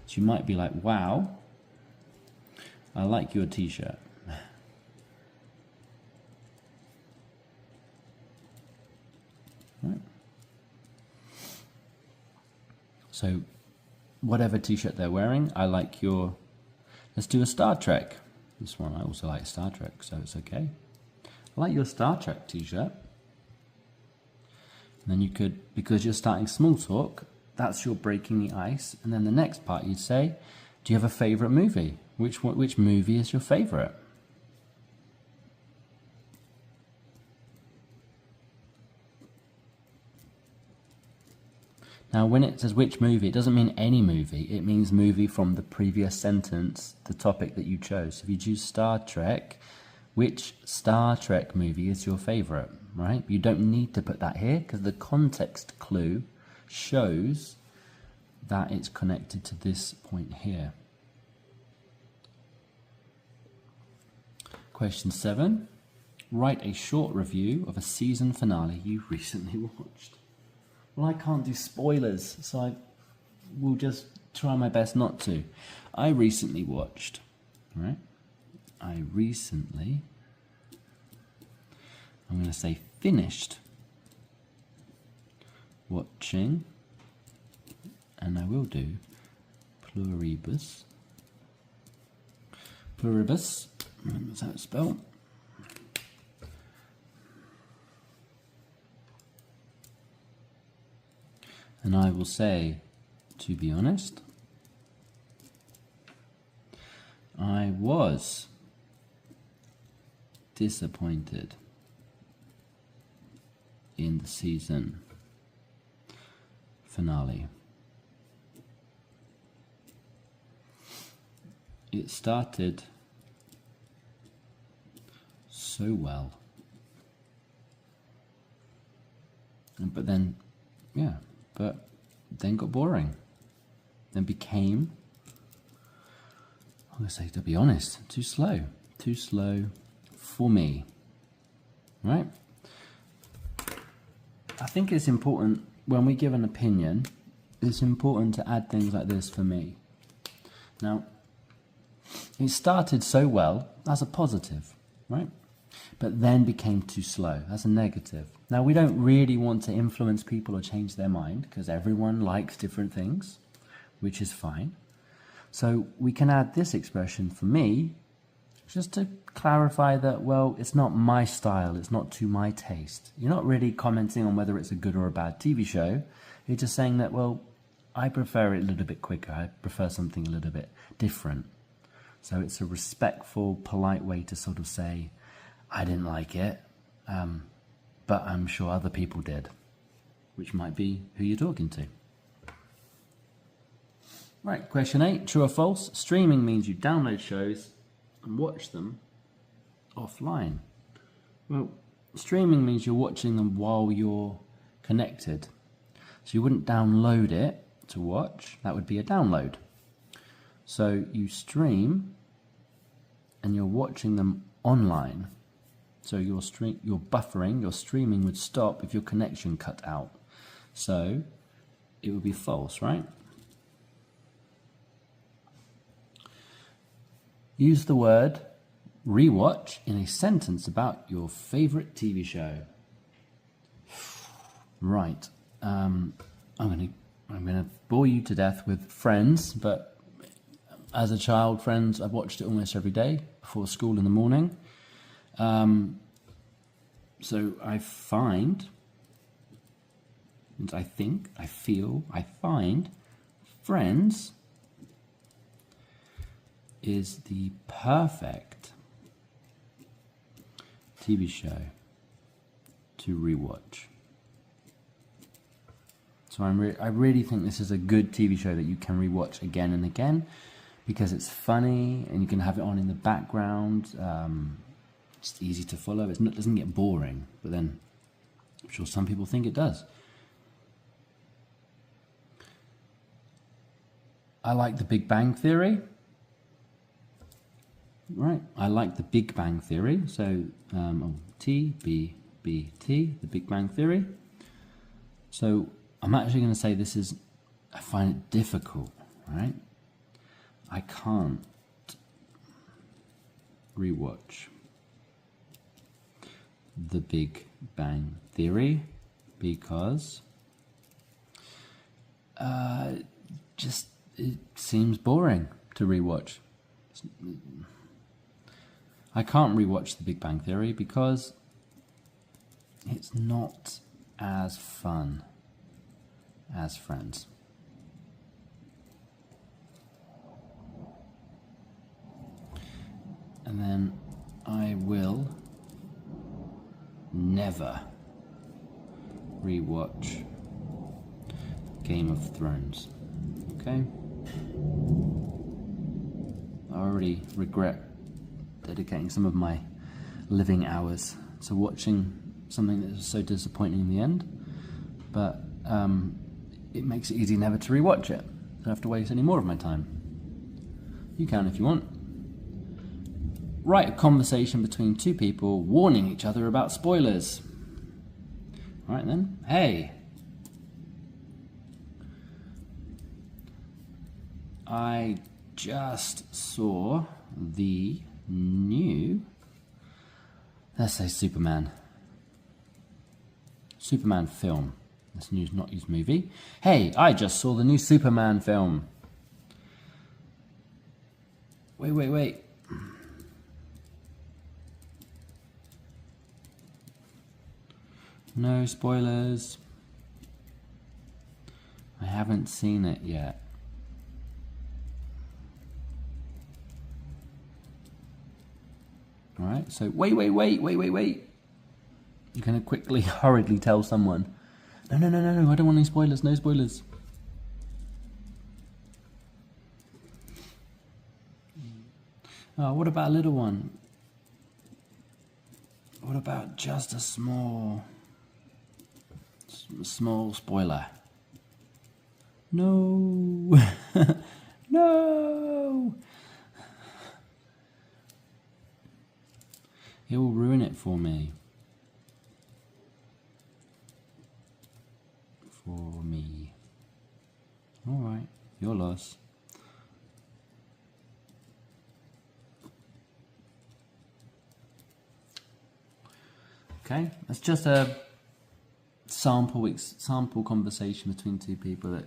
Speaker 1: So you might be like, wow, I like your t-shirt. Right. So whatever t-shirt they're wearing, I like your, let's do a Star Trek. This one, I also like Star Trek, so it's okay. I like your Star Trek t-shirt. And then you could, because you're starting small talk, that's your breaking the ice. And then the next part you'd say, do you have a favorite movie? Which movie is your favorite? Now, when it says which movie, it doesn't mean any movie. It means movie from the previous sentence, the topic that you chose. If you choose Star Trek, which Star Trek movie is your favorite, right? You don't need to put that here because the context clue shows that it's connected to this point here. Question 7. Write a short review of a season finale you recently watched. Well, I can't do spoilers, so I will just try my best not to. I recently watched, right? I'm going to say finished watching, and I will do pluribus. Pluribus, that's how it's spelled. And I will say, to be honest, I was disappointed in the season finale. It started so well, but then got boring. Then became, I'm going to say, to be honest, too slow for me, right? I think it's important when we give an opinion, it's important to add things like this for me. Now, it started so well, that's a positive, right? But then became too slow, that's a negative. Now, we don't really want to influence people or change their mind because everyone likes different things, which is fine. So we can add this expression for me, just to clarify that, well, it's not my style, it's not to my taste. You're not really commenting on whether it's a good or a bad TV show. You're just saying that, well, I prefer it a little bit quicker. I prefer something a little bit different. So it's a respectful, polite way to sort of say, I didn't like it, but I'm sure other people did, which might be who you're talking to. Right, question 8, true or false? Streaming means you download shows and watch them offline. Well, streaming means you're watching them while you're connected. So you wouldn't download it to watch, that would be a download. So you stream and you're watching them online. So your buffering, your streaming would stop if your connection cut out. So it would be false, right? Use the word rewatch in a sentence about your favorite TV show. Right. I'm gonna bore you to death with Friends, but as a child, Friends, I watched it almost every day before school in the morning. So I find, and I think, I feel, I find Friends is the perfect TV show to rewatch. So I really think this is a good TV show that you can rewatch again and again because it's funny and you can have it on in the background. It's easy to follow. It doesn't get boring, but then I'm sure some people think it does. I like The Big Bang Theory. Right, I like The Big Bang Theory. So TBBT, The Big Bang Theory. So I'm actually going to say I find it difficult, right? I can't rewatch The Big Bang Theory because it seems boring to rewatch. I can't rewatch The Big Bang Theory because it's not as fun as Friends. And then I will never rewatch Game of Thrones. Okay? I already regret dedicating some of my living hours to watching something that was so disappointing in the end, but it makes it easy never to rewatch it. I don't have to waste any more of my time. You can if you want. Write a conversation between two people warning each other about spoilers. All right then. Hey, I just saw the new, let's say Superman film. This not use movie. Hey, I just saw the new Superman film. Wait. No spoilers. haven't seen it yet. All right, so wait. You're going to quickly, hurriedly tell someone, no, I don't want any spoilers, no spoilers. Oh, what about a little one? What about just a small spoiler? No. No. It will ruin it for me. All right, your loss. Okay, that's just a sample conversation between two people that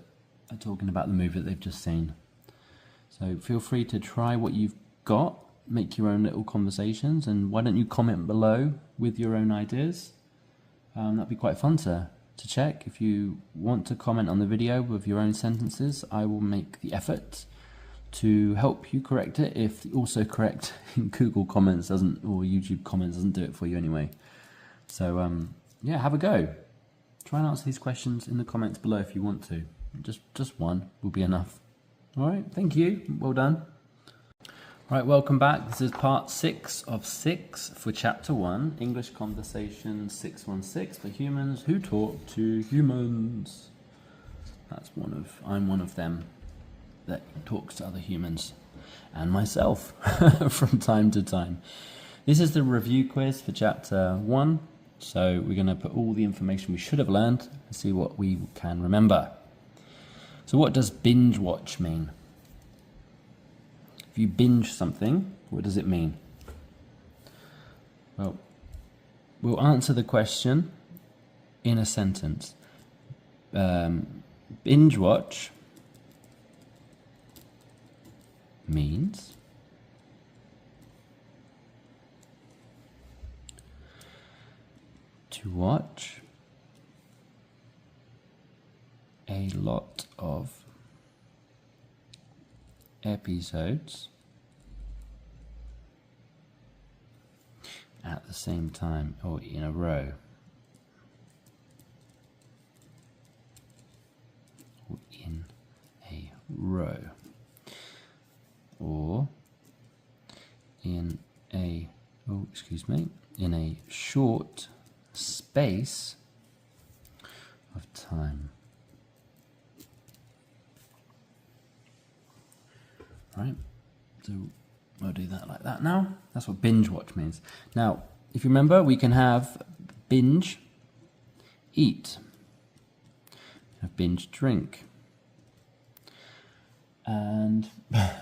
Speaker 1: are talking about the movie that they've just seen. So feel free to try what you've got, make your own little conversations, and why don't you comment below with your own ideas? That'd be quite fun to check. If you want to comment on the video with your own sentences, I will make the effort to help you correct it if the autocorrect in Google comments doesn't, or YouTube comments doesn't do it for you anyway. So yeah, have a go. Try and answer these questions in the comments below if you want to. Just one will be enough. All right, thank you. Well done. All right, welcome back. This is part 6 of 6 for chapter 1, English Conversation 616 for humans who talk to humans. I'm one of them that talks to other humans and myself from time to time. This is the review quiz for chapter 1. So we're going to put all the information we should have learned and see what we can remember. So what does binge watch mean? If you binge something, what does it mean? Well, we'll answer the question in a sentence. Binge watch means to watch a lot of episodes at the same time or in a row. Or in a row. Or in a, in a short space of time. Right, so we'll do that like that now. That's what binge watch means. Now, if you remember, we can have binge eat, have binge drink, and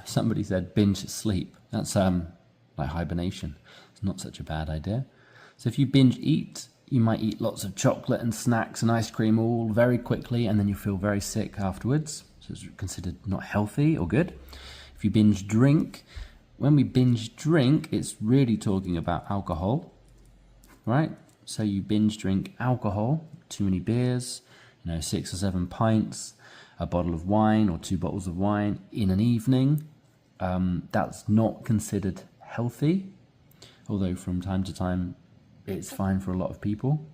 Speaker 1: somebody said binge sleep. That's like hibernation. It's not such a bad idea. So if you binge eat, you might eat lots of chocolate and snacks and ice cream all very quickly, and then you feel very sick afterwards. So it's considered not healthy or good. If you binge drink, when we binge drink, it's really talking about alcohol, right? So you binge drink alcohol, too many beers, 6 or 7 pints, a bottle of wine or 2 bottles of wine in an evening. That's not considered healthy, although from time to time it's fine for a lot of people.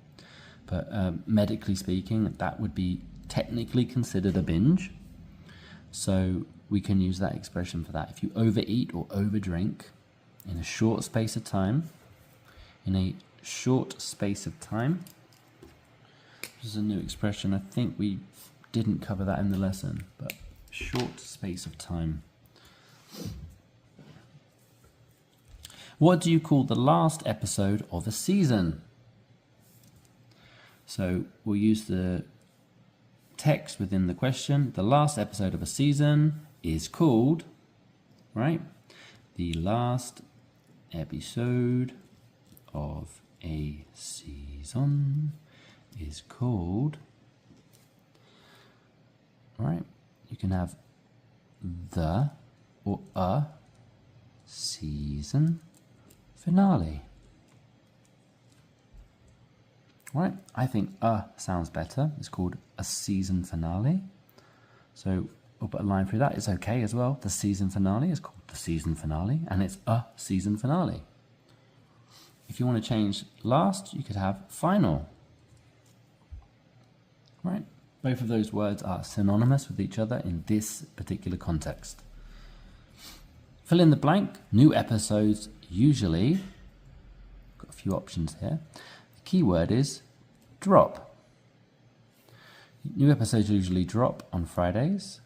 Speaker 1: But medically speaking, that would be technically considered a binge. So we can use that expression for that. If you overeat or overdrink in a short space of time, this is a new expression. I think we didn't cover that in the lesson, but short space of time. What do you call the last episode of a season? So we'll use the text within the question. The last episode of a season is called, right? The last episode of a season is called, right? You can have the or a season finale. Right? I think sounds better. It's called a season finale. So we'll put a line through that. It's okay as well. The season finale is called the season finale, and it's a season finale. If you want to change last, you could have final. Right? Both of those words are synonymous with each other in this particular context. Fill in the blank. New episodes usually, got a few options here. The key word is drop. New episodes usually drop on Fridays.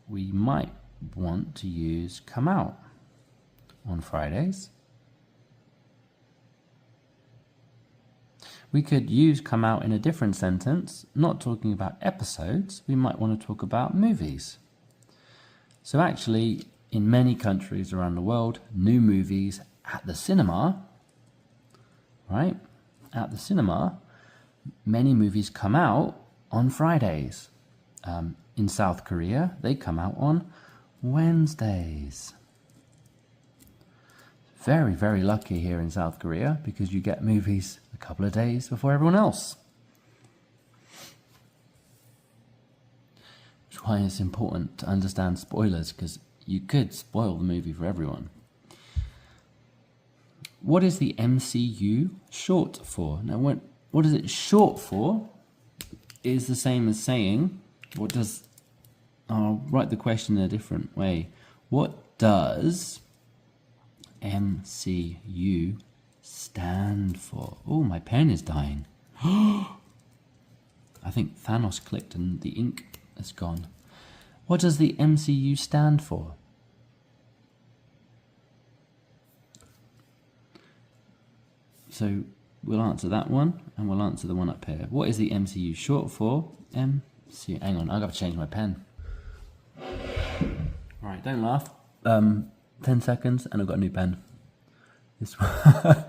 Speaker 1: We might want to use come out on Fridays. We could use come out in a different sentence, not talking about episodes. We might want to talk about movies. So actually, in many countries around the world, new movies at the cinema, right? At the cinema, many movies come out on Fridays. In South Korea, they come out on Wednesdays. Very, very lucky here in South Korea because you get movies a couple of days before everyone else. Which is why it's important to understand spoilers, because you could spoil the movie for everyone. What is the MCU short for? Now, what is it short for is the same as saying, I'll write the question in a different way. What does MCU stand for? Oh, my pen is dying. I think Thanos clicked and the ink is gone. What does the MCU stand for? So we'll answer that one and we'll answer the one up here. What is the MCU short for? Hang on, I've got to change my pen. Alright, don't laugh. 10 seconds and I've got a new pen. This one.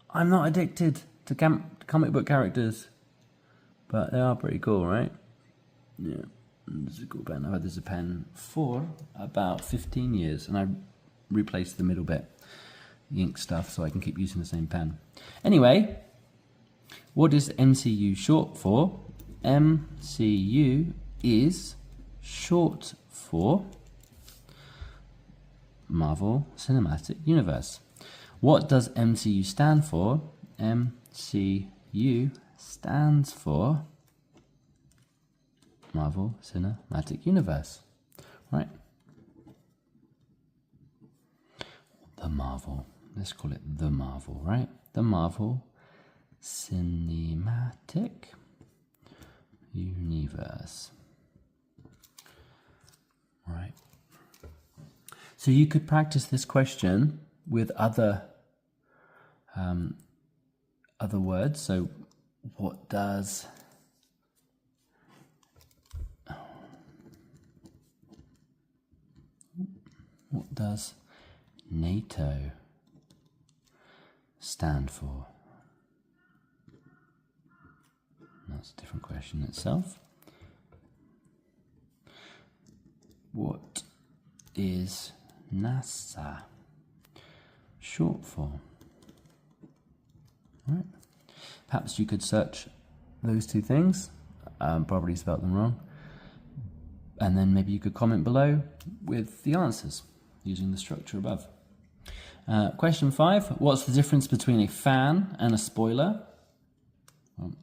Speaker 1: I'm not addicted to comic book characters, but they are pretty cool, right? Yeah, this is a cool pen. I've had this a pen for about 15 years and I replaced the middle bit, the ink stuff, so I can keep using the same pen. Anyway, what is MCU short for? MCU is short for Marvel Cinematic Universe. What does MCU stand for? MCU stands for Marvel Cinematic Universe. Right? The Marvel. Let's call it the Marvel, right? The Marvel Cinematic Universe. Right. So you could practice this question with other words. So what does NATO stand for? That's a different question itself. What is NASA short for? Right. Perhaps you could search those two things. Probably spelt them wrong. And then maybe you could comment below with the answers using the structure above. Question 5. What's the difference between a fan and a spoiler? Well,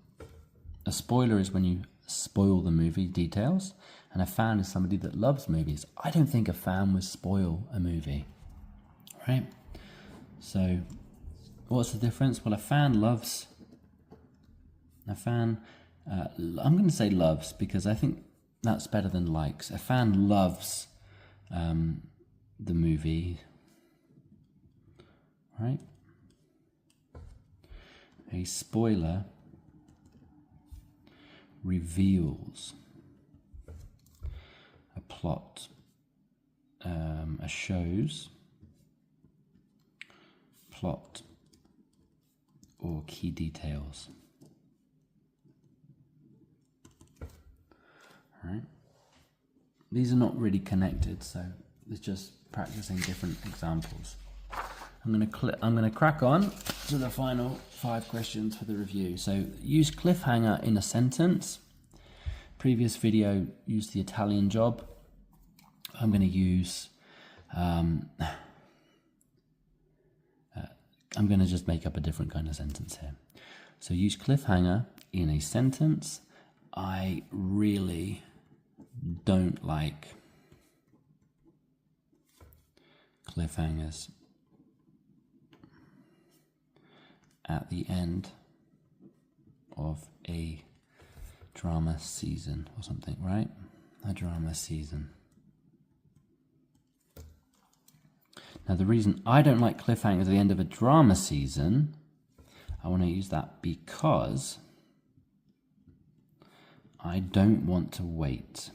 Speaker 1: a spoiler is when you spoil the movie details, and a fan is somebody that loves movies. I don't think a fan would spoil a movie, right? So what's the difference? Well, I'm going to say loves because I think that's better than likes. A fan loves the movie, right? A spoiler reveals a plot, a show's plot or key details. All right. These are not really connected, so it's just practicing different examples. I'm going to crack on to the final 5 questions for the review. So use cliffhanger in a sentence. previous video used the Italian job. I'm going to use, I'm going to just make up a different kind of sentence here. So use cliffhanger in a sentence. I really don't like cliffhangers at the end of a drama season or something, right? A drama season. Now, the reason I don't like cliffhangers at the end of a drama season, I want to use that because I don't want to wait.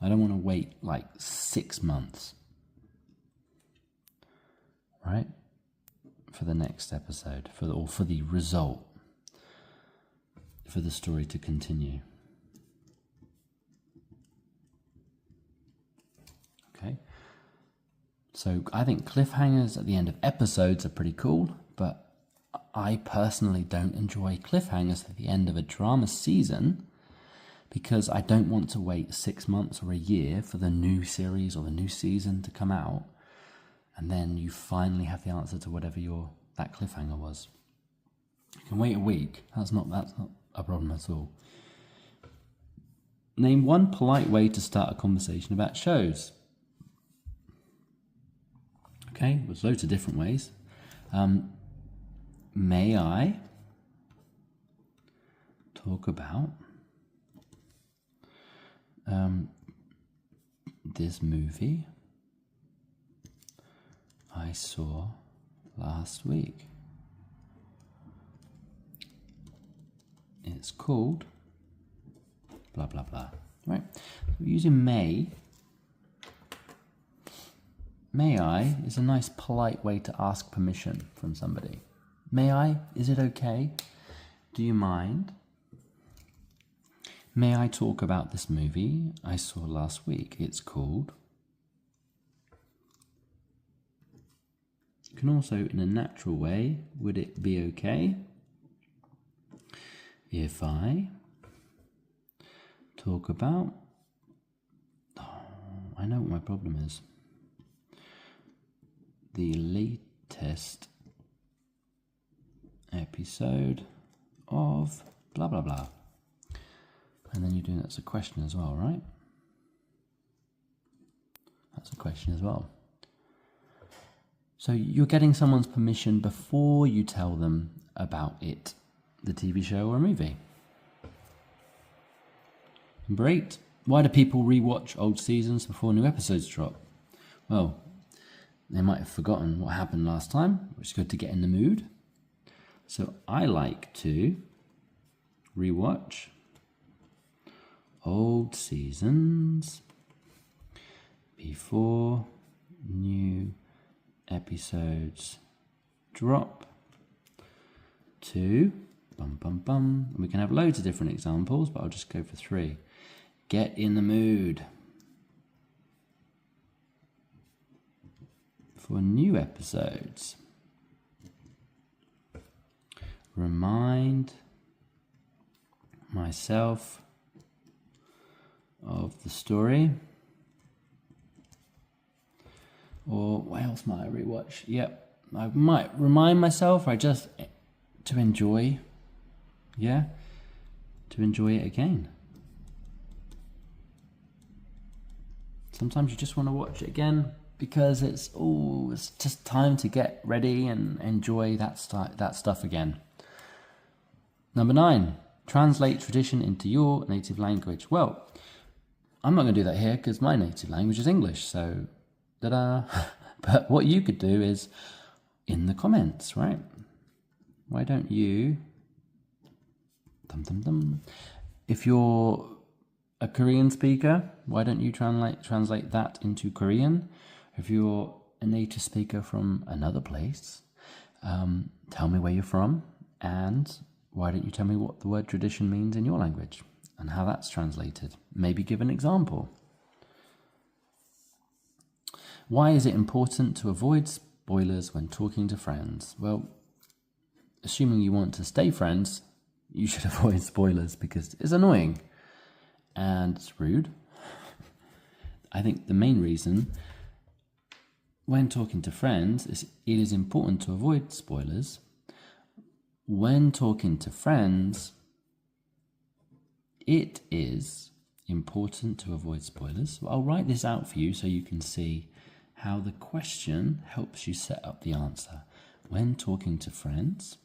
Speaker 1: I don't want to wait like 6 months, right? For the next episode, for the result, for the story to continue. Okay. So I think cliffhangers at the end of episodes are pretty cool, but I personally don't enjoy cliffhangers at the end of a drama season because I don't want to wait 6 months or a year for the new series or the new season to come out, and then you finally have the answer to whatever that cliffhanger was. You can wait a week. That's not a problem at all. Name one polite way to start a conversation about shows. Okay, there's loads of different ways. May I talk about this movie I saw last week? It's called blah blah blah. Right? We're using may. May I is a nice polite way to ask permission from somebody. May I? Is it okay? Do you mind? May I talk about this movie I saw last week? It's called. You can also, in a natural way, would it be okay if I talk about... Oh, I know what my problem is. The latest episode of blah blah blah. And then you're doing that as a question as well, right? That's a question as well. So you're getting someone's permission before you tell them about it, the TV show or movie. Number 8. Why do people rewatch old seasons before new episodes drop? Well, they might have forgotten what happened last time, which is good to get in the mood. So I like to rewatch old seasons before new episodes drop to and we can have loads of different examples, but I'll just go for 3. Get in the mood for new episodes. Remind myself of the story. Or what else might I rewatch? Yep, I might remind myself, or just to enjoy. Yeah, to enjoy it again. Sometimes you just want to watch it again because it's just time to get ready and enjoy that stuff again. Number 9, translate tradition into your native language. Well, I'm not going to do that here because my native language is English, so ta-da. But what you could do is in the comments, right? Why don't you... If you're a Korean speaker, why don't you translate that into Korean? If you're a native speaker from another place, tell me where you're from, and why don't you tell me what the word tradition means in your language and how that's translated? Maybe give an example. Why is it important to avoid spoilers when talking to friends? Well, assuming you want to stay friends, you should avoid spoilers because it's annoying and it's rude. I think the main reason when talking to friends is it is important to avoid spoilers. When talking to friends, it is important to avoid spoilers. I'll write this out for you so you can see how the question helps you set up the answer. When talking to friends,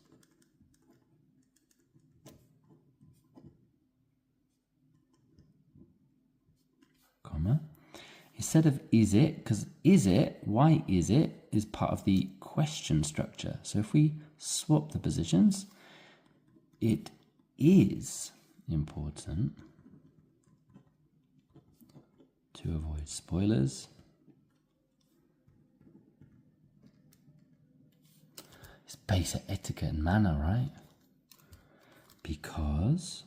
Speaker 1: comma, instead of is it, because is it, why is part of the question structure. So if we swap the positions, it is important to avoid spoilers. It's basic etiquette and manner, right? Because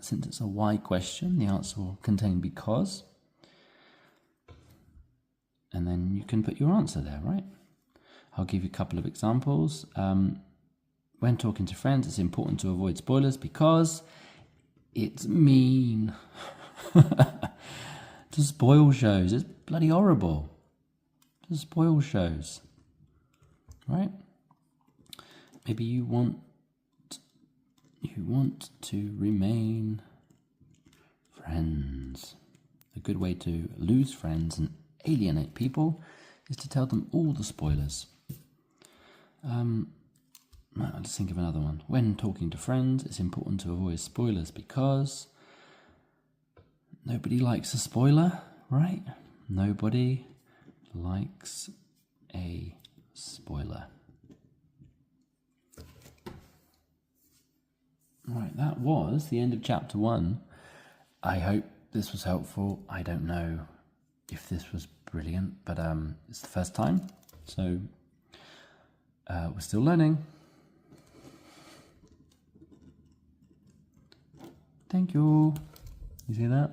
Speaker 1: since it's a why question, the answer will contain because. And then you can put your answer there, right? I'll give you a couple of examples. When talking to friends, it's important to avoid spoilers because it's mean to spoil shows. It's bloody horrible to spoil shows, right? Maybe you want to remain friends. A good way to lose friends and alienate people is to tell them all the spoilers. Let's think of another one. When talking to friends, it's important to avoid spoilers because nobody likes a spoiler, right? Nobody likes a spoiler. Right, that was the end of chapter 1. I hope this was helpful. I don't know if this was brilliant, but it's the first time, so we're still learning. Thank you. You see that?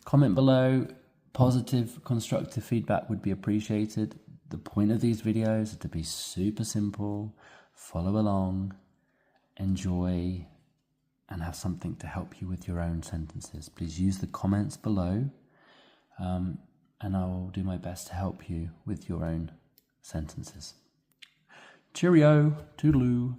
Speaker 1: Comment below. Positive, constructive feedback would be appreciated. The point of these videos is to be super simple, follow along, enjoy, and have something to help you with your own sentences. Please use the comments below, and I will do my best to help you with your own sentences. Cheerio, toodaloo.